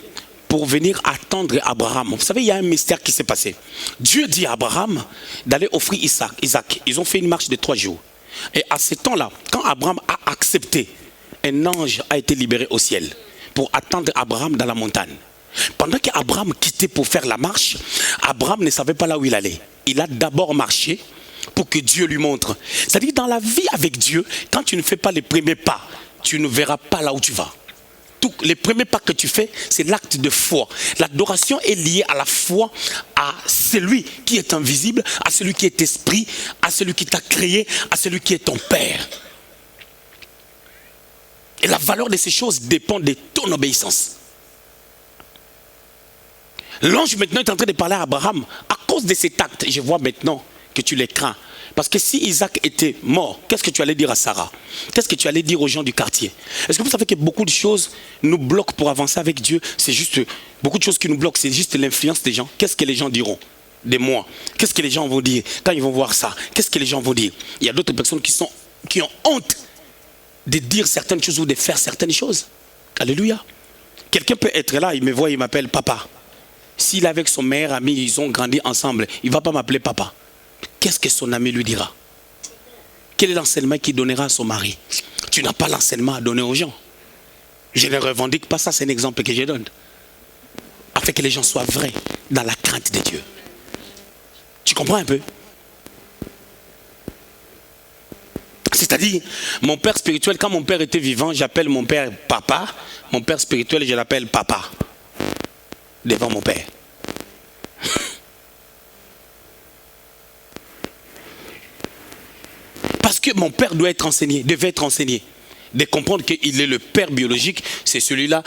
pour venir attendre Abraham, vous savez, il y a un mystère qui s'est passé. Dieu dit à Abraham d'aller offrir Isaac. Ils ont fait une marche de 3 jours. Et à ce temps-là, quand Abraham a accepté, un ange a été libéré au ciel pour attendre Abraham dans la montagne. Pendant qu'Abraham quittait pour faire la marche, Abraham ne savait pas là où il allait. Il a d'abord marché pour que Dieu lui montre. C'est-à-dire dans la vie avec Dieu, quand tu ne fais pas les premiers pas, tu ne verras pas là où tu vas. Les premiers pas que tu fais, c'est l'acte de foi. L'adoration est liée à la foi, à celui qui est invisible, à celui qui est esprit, à celui qui t'a créé, à celui qui est ton Père. Et la valeur de ces choses dépend de ton obéissance. L'ange maintenant est en train de parler à Abraham. À cause de cet acte, je vois maintenant que tu les crains. Parce que si Isaac était mort, qu'est-ce que tu allais dire à Sarah? Qu'est-ce que tu allais dire aux gens du quartier? Est-ce que vous savez que beaucoup de choses nous bloquent pour avancer avec Dieu? C'est juste, beaucoup de choses qui nous bloquent, c'est juste l'influence des gens. Qu'est-ce que les gens diront de moi? Qu'est-ce que les gens vont dire quand ils vont voir ça? Qu'est-ce que les gens vont dire? Il y a d'autres personnes qui ont honte de dire certaines choses ou de faire certaines choses. Alléluia. Quelqu'un peut être là, il me voit, il m'appelle papa. S'il est avec son meilleur ami, ils ont grandi ensemble, il ne va pas m'appeler papa. Qu'est-ce que son ami lui dira? Quel est l'enseignement qu'il donnera à son mari? Tu n'as pas l'enseignement à donner aux gens. Je ne revendique pas ça, c'est un exemple que je donne. Afin que les gens soient vrais dans la crainte de Dieu. Tu comprends un peu? C'est-à-dire, mon père spirituel, quand mon père était vivant, j'appelle mon père papa. Mon père spirituel, je l'appelle papa. Devant mon père. Parce que mon père devait être enseigné, de comprendre qu'il est le père biologique, c'est celui-là,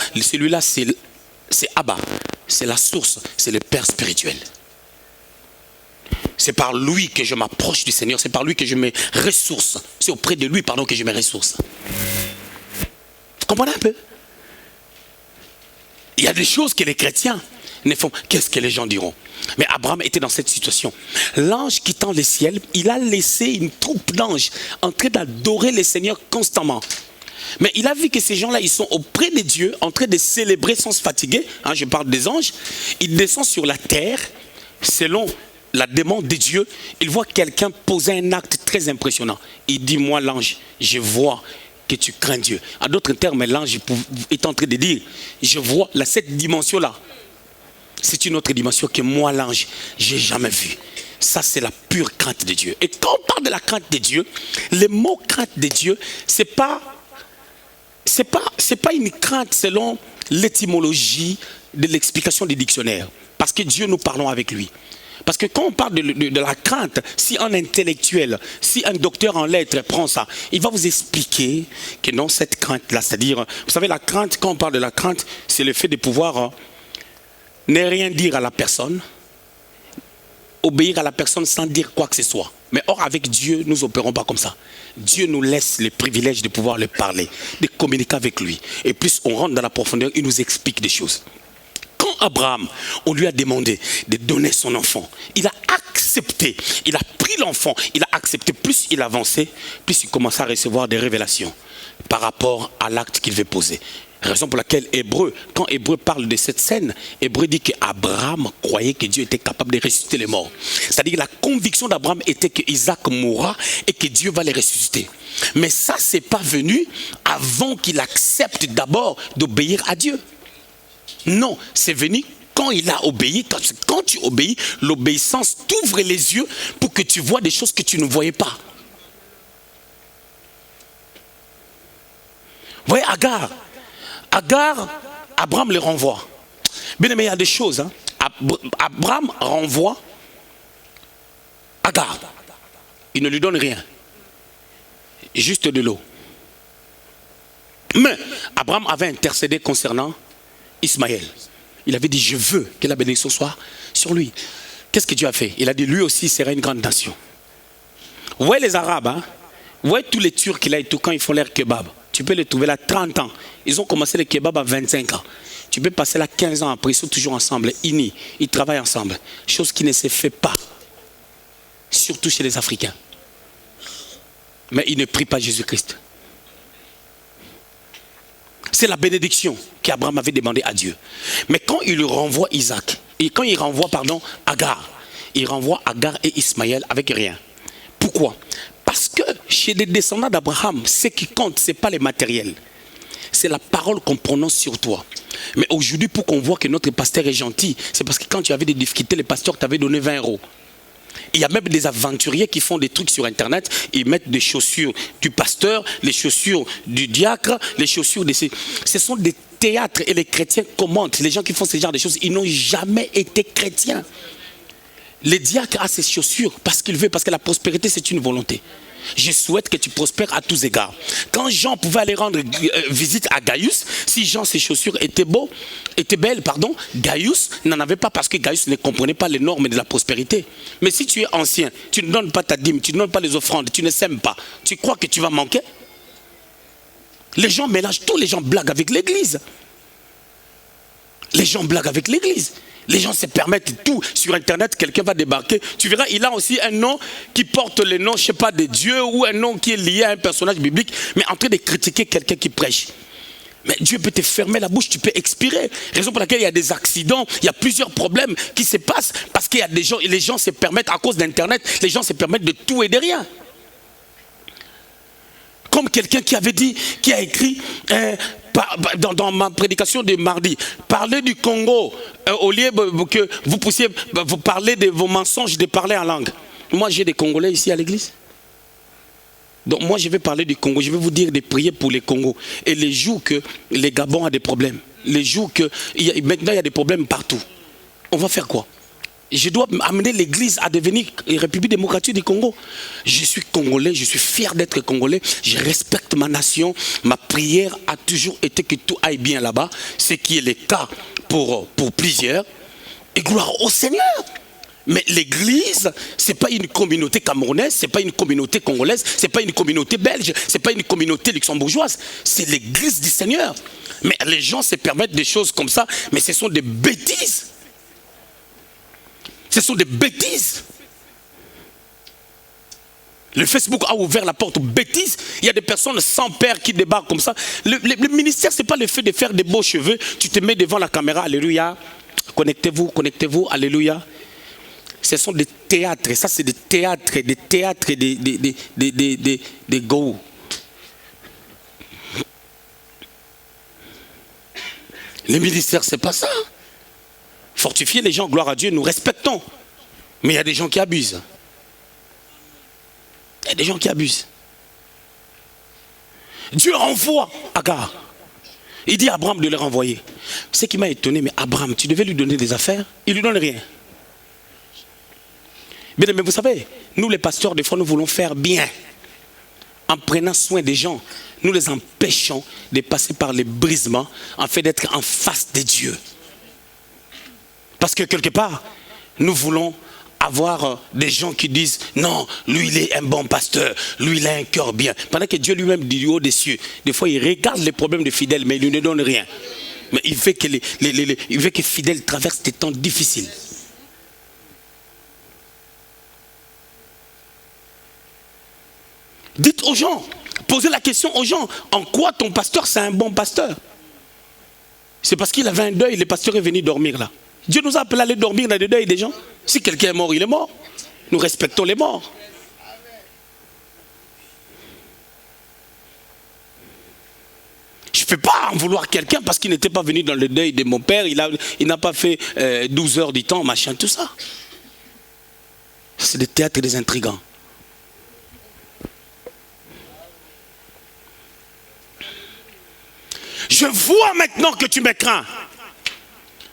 c'est Abba, c'est la source, c'est le père spirituel. C'est par lui que je m'approche du Seigneur, c'est par lui que je me ressource, c'est auprès de lui, pardon, que je me ressource. Vous comprenez un peu? Il y a des choses que les chrétiens ne font. Qu'est-ce que les gens diront? Mais Abraham était dans cette situation. L'ange quittant le ciel, il a laissé une troupe d'anges en train d'adorer le Seigneur constamment. Mais il a vu que ces gens-là, ils sont auprès de Dieu, en train de célébrer sans se fatiguer. Hein, je parle des anges. Il descend sur la terre, selon la demande de Dieu. Il voit quelqu'un poser un acte très impressionnant. Il dit, moi l'ange, je vois que tu crains Dieu. En d'autres termes, l'ange est en train de dire, je vois cette dimension-là. C'est une autre dimension que moi l'ange, j'ai jamais vue. Ça, c'est la pure crainte de Dieu. Et quand on parle de la crainte de Dieu, le mot crainte de Dieu, c'est pas une crainte selon l'étymologie de l'explication des dictionnaires. Parce que Dieu, nous parlons avec lui. Parce que quand on parle de la crainte, si un intellectuel, si un docteur en lettres prend ça, il va vous expliquer que non, cette crainte-là, c'est-à-dire, vous savez, la crainte, quand on parle de la crainte, c'est le fait de pouvoir ne rien dire à la personne, obéir à la personne sans dire quoi que ce soit. Mais or, avec Dieu, nous n'opérons pas comme ça. Dieu nous laisse le privilège de pouvoir le parler, de communiquer avec lui. Et plus on rentre dans la profondeur, il nous explique des choses. Quand Abraham, on lui a demandé de donner son enfant, il a accepté, il a pris l'enfant, il a accepté. Plus il avançait, plus il commençait à recevoir des révélations par rapport à l'acte qu'il veut poser. Raison pour laquelle quand Hébreu parle de cette scène, Hébreu dit qu'Abraham croyait que Dieu était capable de ressusciter les morts. C'est-à-dire que la conviction d'Abraham était que Isaac mourra et que Dieu va les ressusciter. Mais ça, c'est pas venu avant qu'il accepte d'abord d'obéir à Dieu. Non, c'est venu quand il a obéi. Quand tu obéis, l'obéissance t'ouvre les yeux pour que tu vois des choses que tu ne voyais pas. Vous voyez, Agar, Abraham le renvoie. Bien aimé, il y a des choses. Hein. Abraham renvoie Agar. Il ne lui donne rien. Juste de l'eau. Mais Abraham avait intercédé concernant Ismaël. Il avait dit, je veux que la bénédiction soit sur lui. Qu'est-ce que Dieu a fait? Il a dit, lui aussi sera une grande nation. Vous voyez les Arabes, hein? Vous voyez tous les Turcs là et tout, quand ils font leur kebab. Tu peux les trouver là 30 ans. Ils ont commencé le kebab à 25 ans. Tu peux passer là 15 ans après, ils sont toujours ensemble, unis. Ils travaillent ensemble. Chose qui ne se fait pas. Surtout chez les Africains. Mais ils ne prient pas Jésus-Christ. C'est la bénédiction qu'Abraham avait demandé à Dieu. Mais quand il lui renvoie Isaac, et quand il renvoie, Agar, il renvoie Agar et Ismaël avec rien. Pourquoi? Parce que chez les descendants d'Abraham, ce qui compte, ce n'est pas les matériels. C'est la parole qu'on prononce sur toi. Mais aujourd'hui, pour qu'on voit que notre pasteur est gentil, c'est parce que quand tu avais des difficultés, le pasteur t'avait donné 20 €. Il y a même des aventuriers qui font des trucs sur Internet. Ils mettent des chaussures du pasteur, les chaussures du diacre, les chaussures de ces... Ce sont des théâtres et les chrétiens commentent. Les gens qui font ce genre de choses, ils n'ont jamais été chrétiens. Le diacre a ses chaussures parce qu'il veut, parce que la prospérité c'est une volonté. Je souhaite que tu prospères à tous égards. Quand Jean pouvait aller rendre visite à Gaius, si Jean ses chaussures étaient belles, Gaius n'en avait pas parce que Gaius ne comprenait pas les normes de la prospérité. Mais si tu es ancien, tu ne donnes pas ta dîme, tu ne donnes pas les offrandes, tu ne sèmes pas, tu crois que tu vas manquer? Les gens mélangent tout, les gens blaguent avec l'église. Les gens blaguent avec l'église. Les gens se permettent tout. Sur Internet, quelqu'un va débarquer. Tu verras, il a aussi un nom qui porte le nom, je ne sais pas, de Dieu ou un nom qui est lié à un personnage biblique, mais en train de critiquer quelqu'un qui prêche. Mais Dieu peut te fermer la bouche, tu peux expirer. Raison pour laquelle il y a des accidents, il y a plusieurs problèmes qui se passent parce qu'il y a des gens, et les gens se permettent, à cause d'Internet, les gens se permettent de tout et de rien. Comme quelqu'un qui avait dit, qui a écrit... dans ma prédication de mardi, parler du Congo au lieu que vous puissiez vous parler de vos mensonges, de parler en langue. Moi j'ai des Congolais ici à l'église. Donc moi je vais parler du Congo, je vais vous dire de prier pour les Congos. Et les jours que les Gabon a des problèmes, les jours que maintenant il y a des problèmes partout, on va faire quoi? je dois amener l'Église à devenir République démocratique du Congo. Je suis Congolais, je suis fier d'être Congolais, je respecte ma nation. Ma prière a toujours été que tout aille bien là-bas, ce qui est le cas pour plusieurs. Et gloire au Seigneur. Mais l'Église, ce n'est pas une communauté camerounaise, ce n'est pas une communauté congolaise, ce n'est pas une communauté belge, ce n'est pas une communauté luxembourgeoise. C'est l'Église du Seigneur. Mais les gens se permettent des choses comme ça, mais ce sont des bêtises. Ce sont des bêtises. Le Facebook a ouvert la porte aux bêtises. Il y a des personnes sans père qui débarquent comme ça. Le ministère, ce n'est pas le fait de faire des beaux cheveux. Tu te mets devant la caméra, alléluia. Connectez-vous, connectez-vous, alléluia. Ce sont des théâtres. Ça, c'est des théâtres, des go. Le ministère, ce n'est pas ça. Fortifier les gens, gloire à Dieu, nous respectons. Mais il y a des gens qui abusent. Il y a des gens qui abusent. Dieu renvoie Agar. Il dit à Abraham de les renvoyer. Ce qui m'a étonné, mais Abraham, tu devais lui donner des affaires, il ne lui donne rien. Mais vous savez, nous les pasteurs, des fois, nous voulons faire bien. En prenant soin des gens, nous les empêchons de passer par les brisements, en fait d'être en face de Dieu. Parce que quelque part, nous voulons avoir des gens qui disent non, lui il est un bon pasteur, lui il a un cœur bien. Pendant que Dieu lui-même dit du haut des cieux, des fois il regarde les problèmes des fidèles, mais il ne donne rien. Mais il veut que les fidèles traversent des temps difficiles. Dites aux gens, posez la question aux gens, en quoi ton pasteur c'est un bon pasteur? C'est parce qu'il avait un deuil, le pasteur est venu dormir là. Dieu nous a appelés à aller dormir dans le deuil des gens. Si quelqu'un est mort, il est mort. Nous respectons les morts. Je ne peux pas en vouloir quelqu'un parce qu'il n'était pas venu dans le deuil de mon père. Il n'a pas fait 12 heures du temps, machin, tout ça. C'est des théâtres et des intrigants. Je vois maintenant que tu me crains.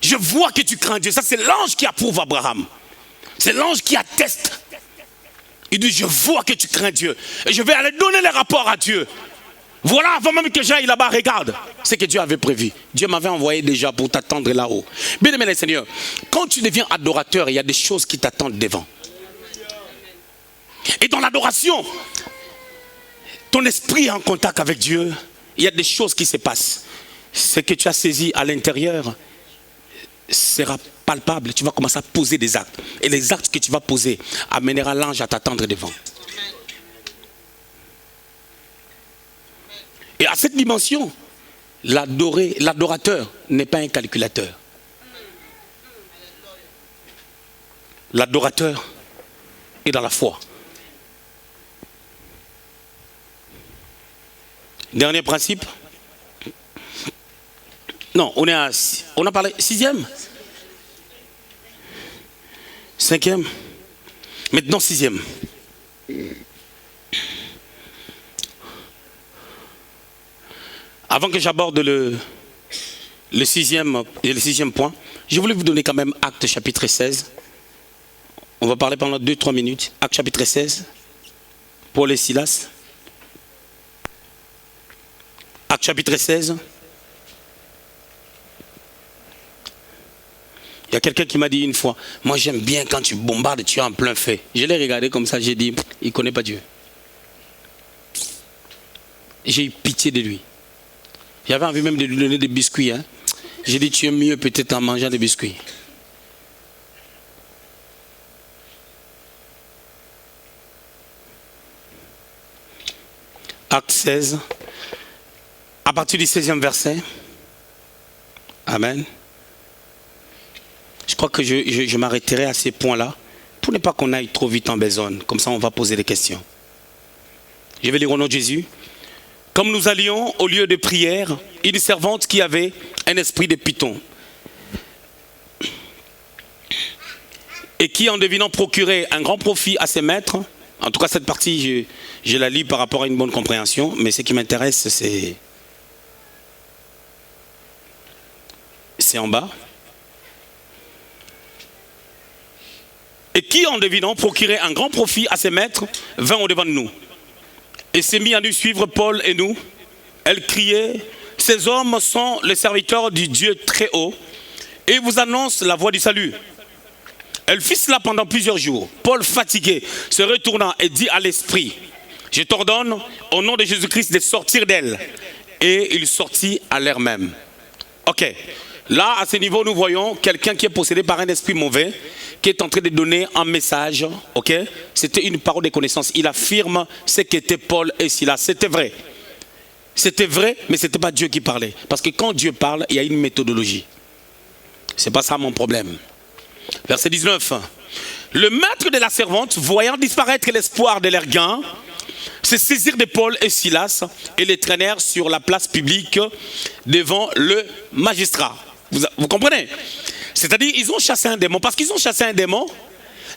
Je vois que tu crains Dieu. Ça, c'est l'ange qui approuve Abraham. C'est l'ange qui atteste. Il dit, je vois que tu crains Dieu. Et je vais aller donner les rapports à Dieu. Voilà, avant même que j'aille là-bas, regarde. C'est que Dieu avait prévu. Dieu m'avait envoyé déjà pour t'attendre là-haut. Bien aimé les seigneurs, quand tu deviens adorateur, il y a des choses qui t'attendent devant. Et dans l'adoration, ton esprit est en contact avec Dieu. Il y a des choses qui se passent. Ce que tu as saisi à l'intérieur sera palpable. Tu vas commencer à poser des actes. Et les actes que tu vas poser amènera l'ange à t'attendre devant. Et à cette dimension, l'adorateur n'est pas un calculateur. L'adorateur est dans la foi. Dernier principe. Non, on a parlé 6e, 5e, maintenant 6e. Avant que j'aborde le 6e point, je voulais vous donner quand même Actes chapitre 16. On va parler pendant 2-3 minutes. Actes chapitre 16, Paul et Silas. Actes chapitre 16. Il y a quelqu'un qui m'a dit une fois, moi j'aime bien quand tu bombardes, tu es en plein feu. Je l'ai regardé comme ça, j'ai dit, il ne connaît pas Dieu. J'ai eu pitié de lui. J'avais envie même de lui donner des biscuits. Hein. J'ai dit, tu es mieux peut-être en mangeant des biscuits. Acte 16, à partir du 16e verset. Amen. Je crois que je m'arrêterai à ces points-là pour ne pas qu'on aille trop vite en besogne. Comme ça, on va poser des questions. Je vais lire au nom de Jésus. Comme nous allions au lieu de prière, une servante qui avait un esprit de python et qui, en devinant procurer un grand profit à ses maîtres, en tout cas cette partie, je la lis par rapport à une bonne compréhension, mais ce qui m'intéresse, c'est en bas. et qui, en devinant procurer un grand profit à ses maîtres, vint au-devant de nous. Et s'est mis à nous suivre, Paul et nous. Elle criait, « Ces hommes sont les serviteurs du Dieu très haut, et vous annoncent la voie du salut. » Elle fit cela pendant plusieurs jours. Paul, fatigué, se retourna et dit à l'esprit, « Je t'ordonne, au nom de Jésus-Christ, de sortir d'elle. » Et il sortit à l'air même. Ok. Là, à ce niveau, nous voyons quelqu'un qui est possédé par un esprit mauvais, qui est en train de donner un message. Ok. C'était une parole de connaissance. Il affirme ce qu'étaient Paul et Silas. C'était vrai. C'était vrai, mais ce n'était pas Dieu qui parlait. Parce que quand Dieu parle, il y a une méthodologie. Ce n'est pas ça mon problème. Verset 19. Le maître de la servante, voyant disparaître l'espoir de leur gain, se saisirent de Paul et Silas et les traînèrent sur la place publique devant le magistrat. Vous comprenez? C'est-à-dire, ils ont chassé un démon. Parce qu'ils ont chassé un démon,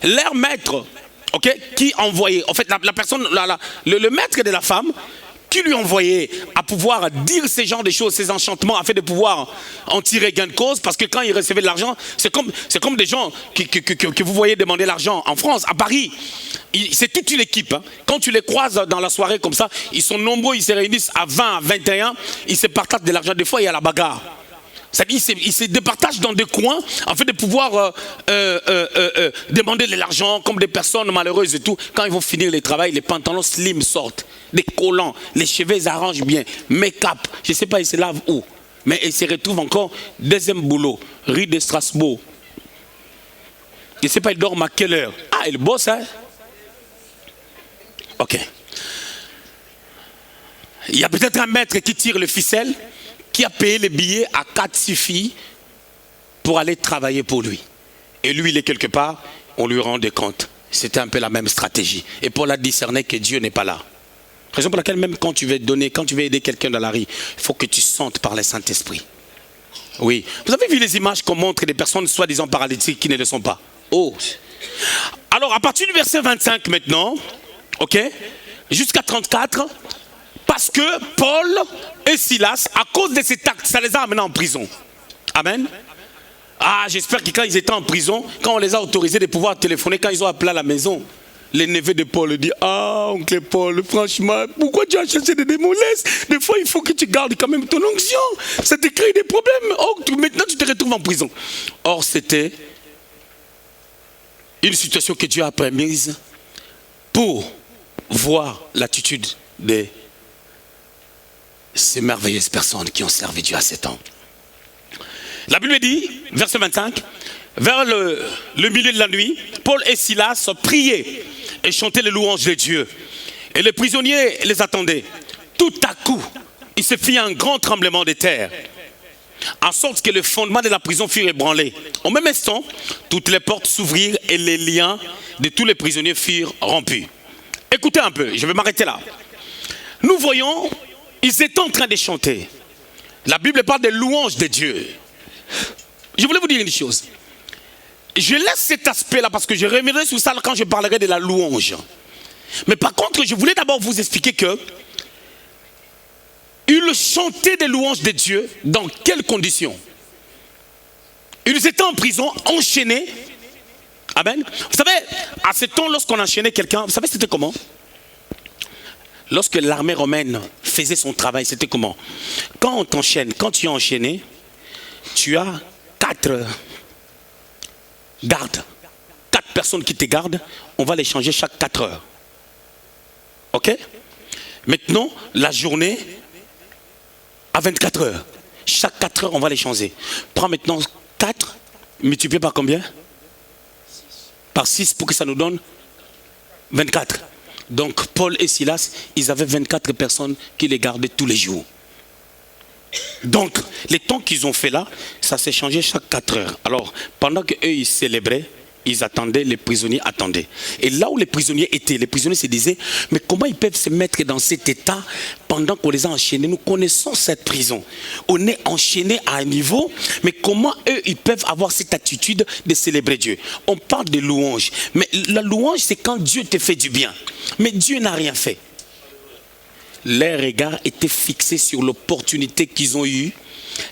leur maître, ok, qui envoyait, en fait, la personne, le maître de la femme, qui lui envoyait à pouvoir dire ces genres de choses, ces enchantements, afin de pouvoir en tirer gain de cause, parce que quand ils recevaient de l'argent, c'est comme des gens que vous voyez demander l'argent en France, à Paris. C'est toute une équipe. Hein. Quand tu les croises dans la soirée comme ça, ils sont nombreux, ils se réunissent à 20, à 21, ils se partagent de l'argent. Des fois, il y a la bagarre. C'est-à-dire qu'ils se départagent dans des coins afin de pouvoir demander de l'argent comme des personnes malheureuses et tout. Quand ils vont finir le travail, les pantalons slim sortent, des collants, les cheveux ils arrangent bien, make-up, je ne sais pas ils se lavent où. Mais ils se retrouvent encore, deuxième boulot, rue de Strasbourg. Je ne sais pas ils dorment à quelle heure. Ah, ils bossent, hein? Ok. Il y a peut-être un maître qui tire le ficelle, qui a payé les billets à 4 filles pour aller travailler pour lui. Et lui, il est quelque part, on lui rend des comptes. C'était un peu la même stratégie. Et Paul a discerné que Dieu n'est pas là. Raison pour laquelle même quand tu veux donner, quand tu veux aider quelqu'un dans la rue, il faut que tu sentes par le Saint-Esprit. Oui. Vous avez vu les images qu'on montre des personnes soi-disant paralytiques qui ne le sont pas? Oh. Alors, à partir du verset 25 maintenant, ok, jusqu'à 34, parce que Paul et Silas, à cause de cet acte, ça les a amenés en prison. Amen. Ah, j'espère que quand ils étaient en prison, quand on les a autorisés de pouvoir téléphoner, quand ils ont appelé à la maison, les neveux de Paul disent, ah, oncle Paul, franchement, pourquoi tu as cherché des démons? Laisse. Des fois, il faut que tu gardes quand même ton onction. Ça te crée des problèmes. Oh, maintenant, tu te retrouves en prison. Or, c'était une situation que Dieu a permise pour voir l'attitude de ces merveilleuses personnes qui ont servi Dieu à 7 ans. La Bible dit, verset 25, vers le milieu de la nuit, Paul et Silas priaient et chantaient les louanges de Dieu. Et les prisonniers les attendaient. Tout à coup, il se fit un grand tremblement de terre, en sorte que le fondement de la prison fut ébranlé. Au même instant, toutes les portes s'ouvrirent et les liens de tous les prisonniers furent rompus. Écoutez un peu, je vais m'arrêter là. Nous voyons, ils étaient en train de chanter. La Bible parle des louanges de Dieu. Je voulais vous dire une chose. Je laisse cet aspect-là parce que je reviendrai sur ça quand je parlerai de la louange. Mais par contre, je voulais d'abord vous expliquer que ils chantaient des louanges de Dieu dans quelles conditions? Ils étaient en prison, enchaînés. Amen. Vous savez, à ce temps, lorsqu'on enchaînait quelqu'un, vous savez c'était comment? Lorsque l'armée romaine faisait son travail, c'était comment? Quand on t'enchaîne, quand tu es enchaîné, tu as 4 gardes. 4 personnes qui te gardent, on va les changer chaque 4 heures. Ok? Maintenant, la journée à 24 heures. Chaque 4 heures, on va les changer. Prends maintenant 4, multiplié par combien? Par 6 pour que ça nous donne 24. Donc Paul et Silas, ils avaient 24 personnes qui les gardaient tous les jours. Donc les temps qu'ils ont fait là, ça s'est changé chaque 4 heures. Alors pendant qu'eux ils célébraient, ils attendaient, les prisonniers attendaient. Et là où les prisonniers étaient, les prisonniers se disaient, mais comment ils peuvent se mettre dans cet état pendant qu'on les a enchaînés? Nous connaissons cette prison. On est enchaînés à un niveau, mais comment eux, ils peuvent avoir cette attitude de célébrer Dieu? On parle de louange, mais la louange, c'est quand Dieu te fait du bien. Mais Dieu n'a rien fait. Leurs regards étaient fixés sur l'opportunité qu'ils ont eue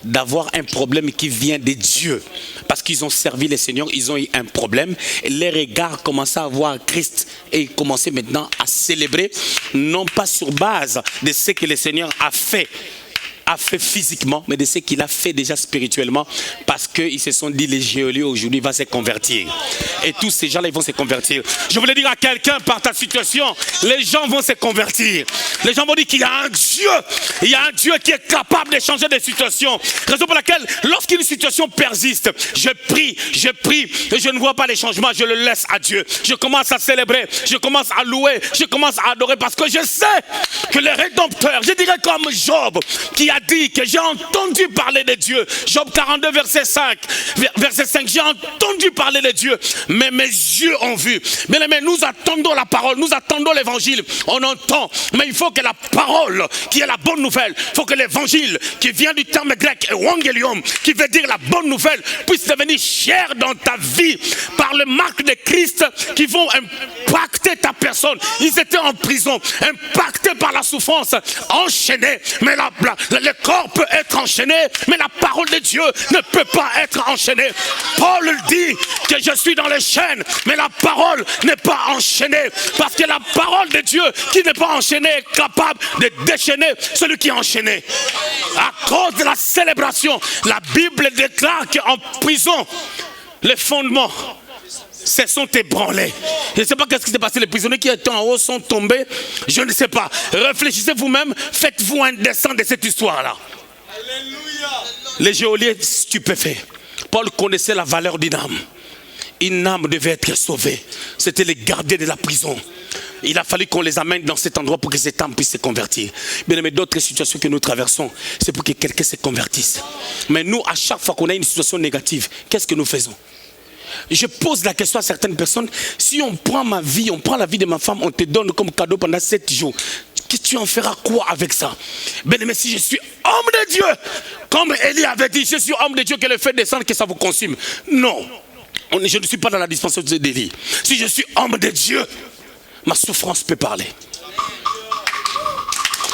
d'avoir un problème qui vient de Dieu. Parce qu'ils ont servi le Seigneur, ils ont eu un problème. Et les regards commençaient à voir Christ et ils commençaient maintenant à célébrer, non pas sur base de ce que le Seigneur a fait physiquement, mais de ce qu'il a fait déjà spirituellement, parce qu'ils se sont dit, les géoliers aujourd'hui va se convertir. Et tous ces gens-là, ils vont se convertir. Je voulais dire à quelqu'un, par ta situation, les gens vont se convertir. Les gens vont dire qu'il y a un Dieu. Il y a un Dieu qui est capable de changer des situations. Raison pour laquelle, lorsqu'une situation persiste, je prie, et je ne vois pas les changements, je le laisse à Dieu. Je commence à célébrer, je commence à louer, je commence à adorer, parce que je sais que le Rédempteur, je dirais comme Job, qui a dit que j'ai entendu parler de Dieu. Job 42, verset 5. Verset 5, j'ai entendu parler de Dieu, mais mes yeux ont vu. Bien aimé, nous attendons la parole, nous attendons l'évangile. On entend, mais il faut que la parole, qui est la bonne nouvelle, il faut que l'évangile, qui vient du terme grec evangelium, qui veut dire la bonne nouvelle, puisse devenir chair dans ta vie, par le marque de Christ, qui vont impacter ta personne. Ils étaient en prison, impactés par la souffrance, enchaînés, mais le corps peut être enchaîné, mais la parole de Dieu ne peut pas être enchaînée. Paul dit que je suis dans les chaînes, mais la parole n'est pas enchaînée, parce que la parole de Dieu qui n'est pas enchaînée est capable de déchaîner celui qui est enchaîné. À cause de la célébration, la Bible déclare qu'en prison, les fondements se sont ébranlés. Je ne sais pas qu'est-ce qui s'est passé. Les prisonniers qui étaient en haut sont tombés. Je ne sais pas. Réfléchissez vous-même. Faites-vous un dessin de cette histoire-là. Les geôliers stupéfaits. Paul connaissait la valeur d'une âme. Une âme devait être sauvée. C'était les gardiens de la prison. Il a fallu qu'on les amène dans cet endroit pour que cette âme puisse se convertir. Bien aimé, d'autres situations que nous traversons, c'est pour que quelqu'un se convertisse. Mais nous, à chaque fois qu'on a une situation négative, qu'est-ce que nous faisons? Je pose la question à certaines personnes. Si on prend ma vie, on prend la vie de ma femme, on te donne comme cadeau pendant 7 jours. Tu en feras quoi avec ça? Bien aimé, si je suis homme de Dieu, comme Élie avait dit, je suis homme de Dieu, que le fait descendre, que ça vous consume. Non, je ne suis pas dans la dispensation d'Élie. Si je suis homme de Dieu, ma souffrance peut parler.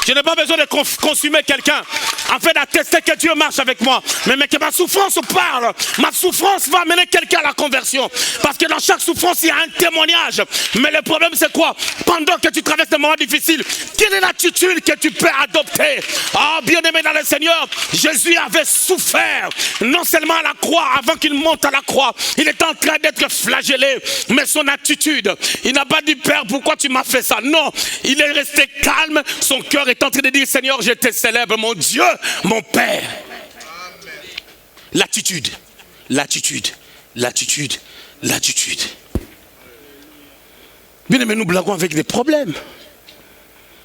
Je n'ai pas besoin de consumer quelqu'un afin d'attester que Dieu marche avec moi. Mais que ma souffrance parle. Ma souffrance va amener quelqu'un à la conversion. Parce que dans chaque souffrance, il y a un témoignage. Mais le problème, c'est quoi? Pendant que tu traverses des moments difficiles, quelle est l'attitude que tu peux adopter? Ah, bien-aimé dans le Seigneur, Jésus avait souffert. Non seulement à la croix, avant qu'il monte à la croix, il est en train d'être flagellé. Mais son attitude, il n'a pas dit, Père, pourquoi tu m'as fait ça? Non, il est resté calme. Son cœur est en train de dire, Seigneur, je te célèbre, mon Dieu, mon Père. L'attitude, l'attitude, l'attitude, l'attitude. Bien aimé, nous blaguons avec des problèmes.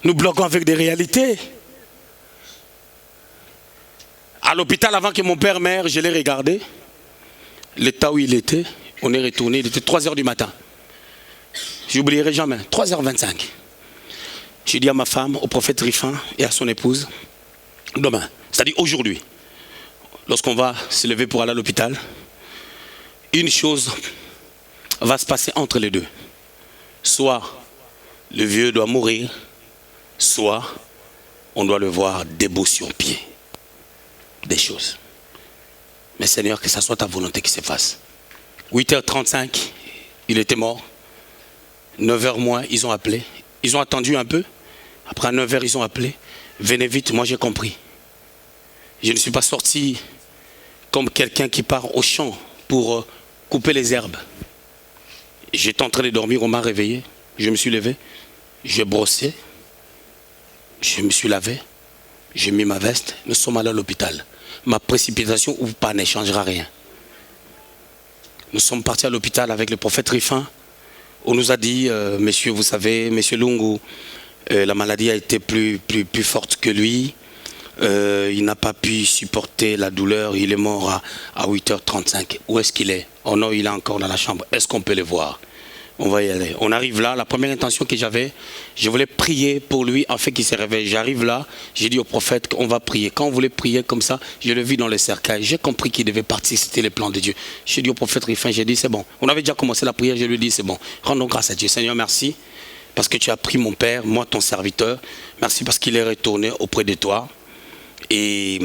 Nous blaguons avec des réalités. À l'hôpital, avant que mon père meure, je l'ai regardé. L'état où il était, on est retourné, il était 3 heures du matin. Je n'oublierai jamais, 3h25. J'ai dit à ma femme, au prophète Rifin et à son épouse, demain, c'est-à-dire aujourd'hui, lorsqu'on va se lever pour aller à l'hôpital, une chose va se passer entre les deux. Soit le vieux doit mourir, soit on doit le voir debout sur pied. Des choses. Mais Seigneur, que ça soit ta volonté qui se fasse. 8h35, il était mort. 9h moins, ils ont appelé. Ils ont attendu un peu. Après 9h, ils ont appelé. Venez vite, moi j'ai compris. Je ne suis pas sorti comme quelqu'un qui part au champ pour couper les herbes. J'étais en train de dormir, on m'a réveillé. Je me suis levé. J'ai brossé. Je me suis lavé. J'ai mis ma veste. Nous sommes allés à l'hôpital. Ma précipitation ou pas ne changera rien. Nous sommes partis à l'hôpital avec le prophète Rifin. On nous a dit, monsieur, vous savez, monsieur Lungu, la maladie a été plus forte que lui. Il n'a pas pu supporter la douleur. Il est mort à 8h35. Où est-ce qu'il est? Oh non, il est encore dans la chambre. Est-ce qu'on peut le voir? On va y aller. On arrive là. La première intention que j'avais, je voulais prier pour lui afin qu'il se réveille. J'arrive là. J'ai dit au prophète qu'on va prier. Quand on voulait prier comme ça, je l'ai vu dans le cercueil. J'ai compris qu'il devait partir. C'était le plan de Dieu. J'ai dit au prophète Rifin, j'ai dit c'est bon. On avait déjà commencé la prière. Je lui ai dit c'est bon. Rendons grâce à Dieu. Seigneur, merci. Parce que tu as pris mon père, moi ton serviteur. Merci parce qu'il est retourné auprès de toi. Et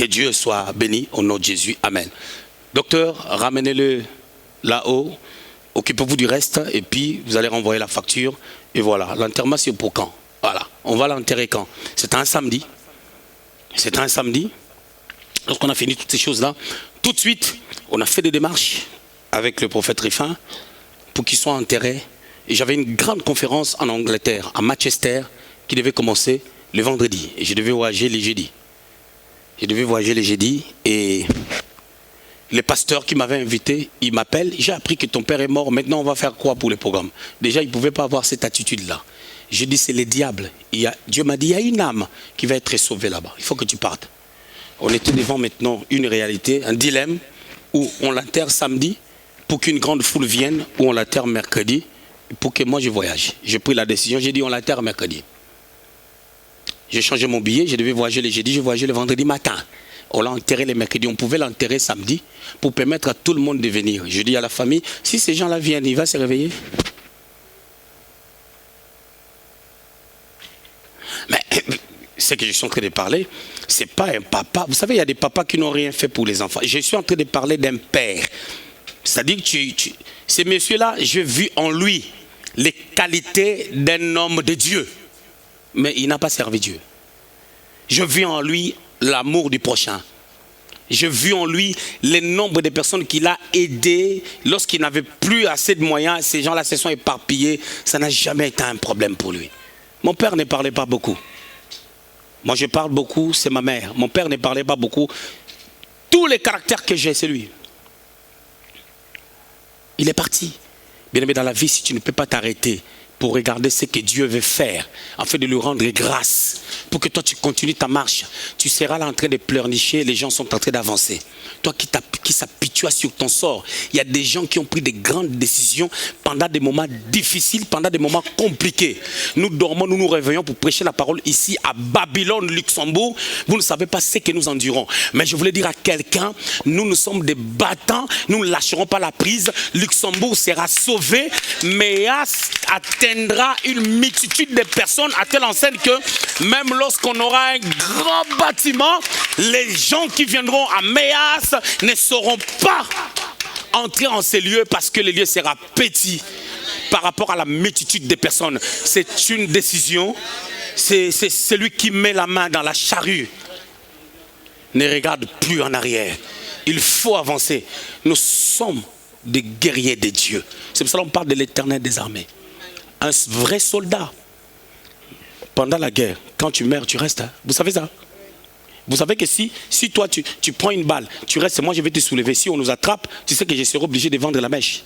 Que Dieu soit béni au nom de Jésus. Amen. Docteur, ramenez-le là-haut. Occupez-vous du reste et puis vous allez renvoyer la facture. Et voilà, l'enterrement c'est pour quand? Voilà, on va l'enterrer quand? C'est un samedi. C'est un samedi. Lorsqu'on a fini toutes ces choses-là, tout de suite, on a fait des démarches avec le prophète Rifin pour qu'il soit enterré. Et j'avais une grande conférence en Angleterre, à Manchester, qui devait commencer le vendredi. Et je devais voyager les jeudis. Je devais voyager les jeudis et les pasteurs qui m'avaient invité, ils m'appellent. J'ai appris que ton père est mort, maintenant on va faire quoi pour le programme? Déjà, ils ne pouvaient pas avoir cette attitude-là. Je dis, c'est les diables. Dieu m'a dit, il y a une âme qui va être sauvée là-bas. Il faut que tu partes. On était devant maintenant une réalité, un dilemme, où on l'enterre samedi pour qu'une grande foule vienne, ou on l'enterre mercredi pour que moi je voyage. J'ai pris la décision, j'ai dit on l'enterre mercredi. J'ai changé mon billet, je devais voyager le jeudi, je voyageais le vendredi matin. On l'a enterré le mercredi, on pouvait l'enterrer samedi pour permettre à tout le monde de venir. Je dis à la famille, si ces gens-là viennent, il va se réveiller. Mais ce que je suis en train de parler, ce n'est pas un papa. Vous savez, il y a des papas qui n'ont rien fait pour les enfants. Je suis en train de parler d'un père. C'est-à-dire que ce monsieur-là, j'ai vu en lui les qualités d'un homme de Dieu. Mais il n'a pas servi Dieu. Je vis en lui l'amour du prochain. J'ai vu en lui le nombre de personnes qu'il a aidées lorsqu'il n'avait plus assez de moyens. Ces gens-là se sont éparpillés. Ça n'a jamais été un problème pour lui. Mon père ne parlait pas beaucoup. Moi, je parle beaucoup, c'est ma mère. Mon père ne parlait pas beaucoup. Tous les caractères que j'ai, c'est lui. Il est parti. Bien aimé, dans la vie, si tu ne peux pas t'arrêter pour regarder ce que Dieu veut faire, afin de lui rendre grâce, pour que toi tu continues ta marche, tu seras là en train de pleurnicher, les gens sont en train d'avancer. Toi qui s'apitoie sur ton sort, il y a des gens qui ont pris des grandes décisions pendant des moments difficiles, pendant des moments compliqués. Nous dormons, nous nous réveillons pour prêcher la parole ici à Babylone, Luxembourg. Vous ne savez pas ce que nous endurons. Mais je voulais dire à quelqu'un, nous sommes des battants, nous ne lâcherons pas la prise. Luxembourg sera sauvé, Méas atteindra une multitude de personnes à telle enseigne que même lorsqu'on aura un grand bâtiment, les gens qui viendront à Méas ne sauront pas entrer en ces lieux parce que le lieu sera petit par rapport à la multitude de personnes. C'est une décision. C'est celui qui met la main dans la charrue. Ne regarde plus en arrière. Il faut avancer. Nous sommes des guerriers de Dieu. C'est pour ça qu'on parle de l'Éternel des armées. Un vrai soldat, pendant la guerre, quand tu meurs, tu restes. Hein? Vous savez ça? Vous savez que si toi, tu prends une balle, tu restes, moi je vais te soulever. Si on nous attrape, tu sais que je serai obligé de vendre la mèche.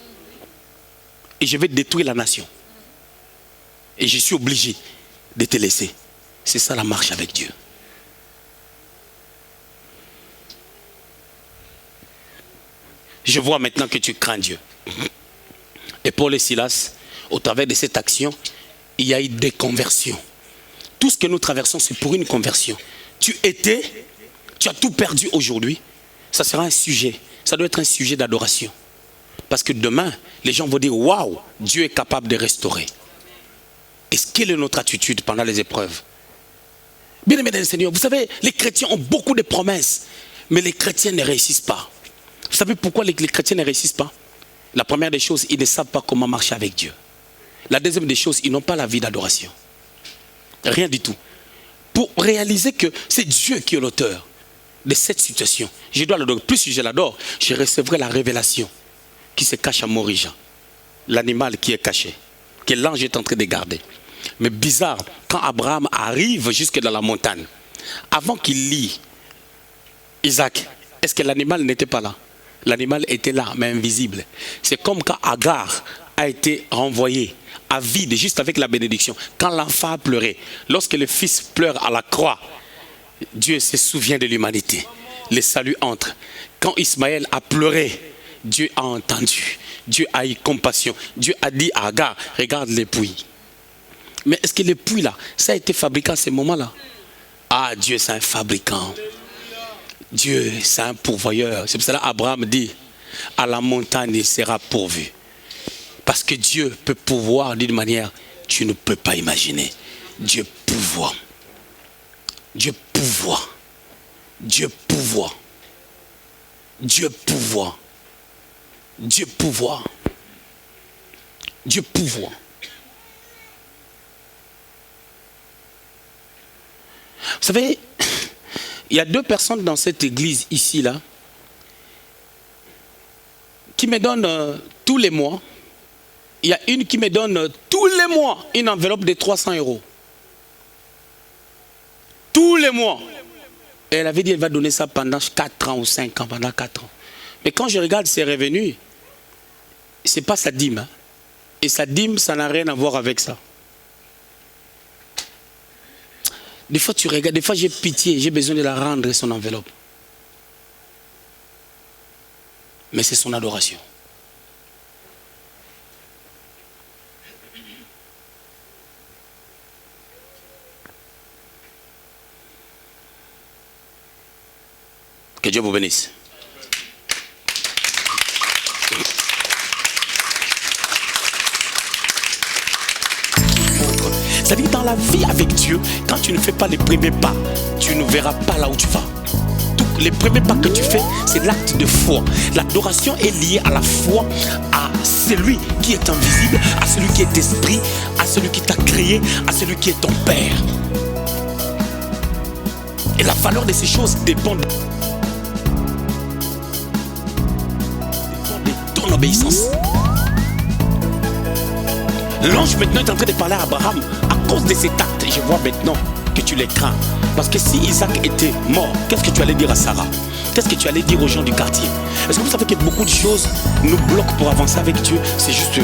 Et je vais détruire la nation. Et je suis obligé de te laisser. C'est ça la marche avec Dieu. Je vois maintenant que tu crains Dieu. Et Paul et Silas, au travers de cette action, il y a eu des conversions. Tout ce que nous traversons, c'est pour une conversion. Tu as tout perdu aujourd'hui. Ça sera un sujet. Ça doit être un sujet d'adoration. Parce que demain, les gens vont dire, waouh, Dieu est capable de restaurer. Et quelle est notre attitude pendant les épreuves? Bien aimés dans le Seigneur, vous savez, les chrétiens ont beaucoup de promesses, mais les chrétiens ne réussissent pas. Vous savez pourquoi les chrétiens ne réussissent pas? La première des choses, ils ne savent pas comment marcher avec Dieu. La deuxième des choses, ils n'ont pas la vie d'adoration. Rien du tout. Pour réaliser que c'est Dieu qui est l'auteur de cette situation, je dois l'adorer. Plus je l'adore, je recevrai la révélation qui se cache à Morija. L'animal qui est caché, que l'ange est en train de garder. Mais bizarre, quand Abraham arrive jusque dans la montagne, avant qu'il lie Isaac, est-ce que l'animal n'était pas là? L'animal était là, mais invisible. C'est comme quand Agar a été renvoyé à vide, juste avec la bénédiction. Quand l'enfant a pleuré, lorsque le fils pleure à la croix, Dieu se souvient de l'humanité. Le salut entre. Quand Ismaël a pleuré, Dieu a entendu. Dieu a eu compassion. Dieu a dit à Agar, regarde les puits. Mais est-ce que les puits là, ça a été fabriqué à ce moment-là? Ah, Dieu c'est un fabricant. Dieu c'est un pourvoyeur. C'est pour cela qu'Abraham dit, à la montagne il sera pourvu. Parce que Dieu peut pouvoir d'une manière que tu ne peux pas imaginer. Dieu pouvoir. Dieu pouvoir. Dieu pouvoir. Dieu pouvoir. Dieu pouvoir. Dieu pouvoir. Vous savez, il y a deux personnes dans cette église ici, là, qui me donnent tous les mois. Il y a une qui me donne tous les mois une enveloppe de 300 €. Tous les mois. Et elle avait dit qu'elle va donner ça pendant 4 ans ou 5 ans, pendant 4 ans. Mais quand je regarde ses revenus, ce n'est pas sa dîme. Hein. Et sa dîme, ça n'a rien à voir avec ça. Des fois, tu regardes, des fois j'ai pitié, j'ai besoin de la rendre son enveloppe. Mais c'est son adoration. Que Dieu vous bénisse. C'est-à-dire dans la vie avec Dieu, quand tu ne fais pas les premiers pas, tu ne verras pas là où tu vas. Les premiers pas que tu fais, c'est l'acte de foi. L'adoration est liée à la foi, à celui qui est invisible, à celui qui est esprit, à celui qui t'a créé, à celui qui est ton Père. Et la valeur de ces choses dépend de ton obéissance. L'ange maintenant est en train de parler à Abraham à cause de cet acte. Je vois maintenant que tu les crains. Parce que si Isaac était mort, qu'est-ce que tu allais dire à Sarah? Qu'est-ce que tu allais dire aux gens du quartier? Est-ce que vous savez que beaucoup de choses nous bloquent pour avancer avec Dieu? C'est juste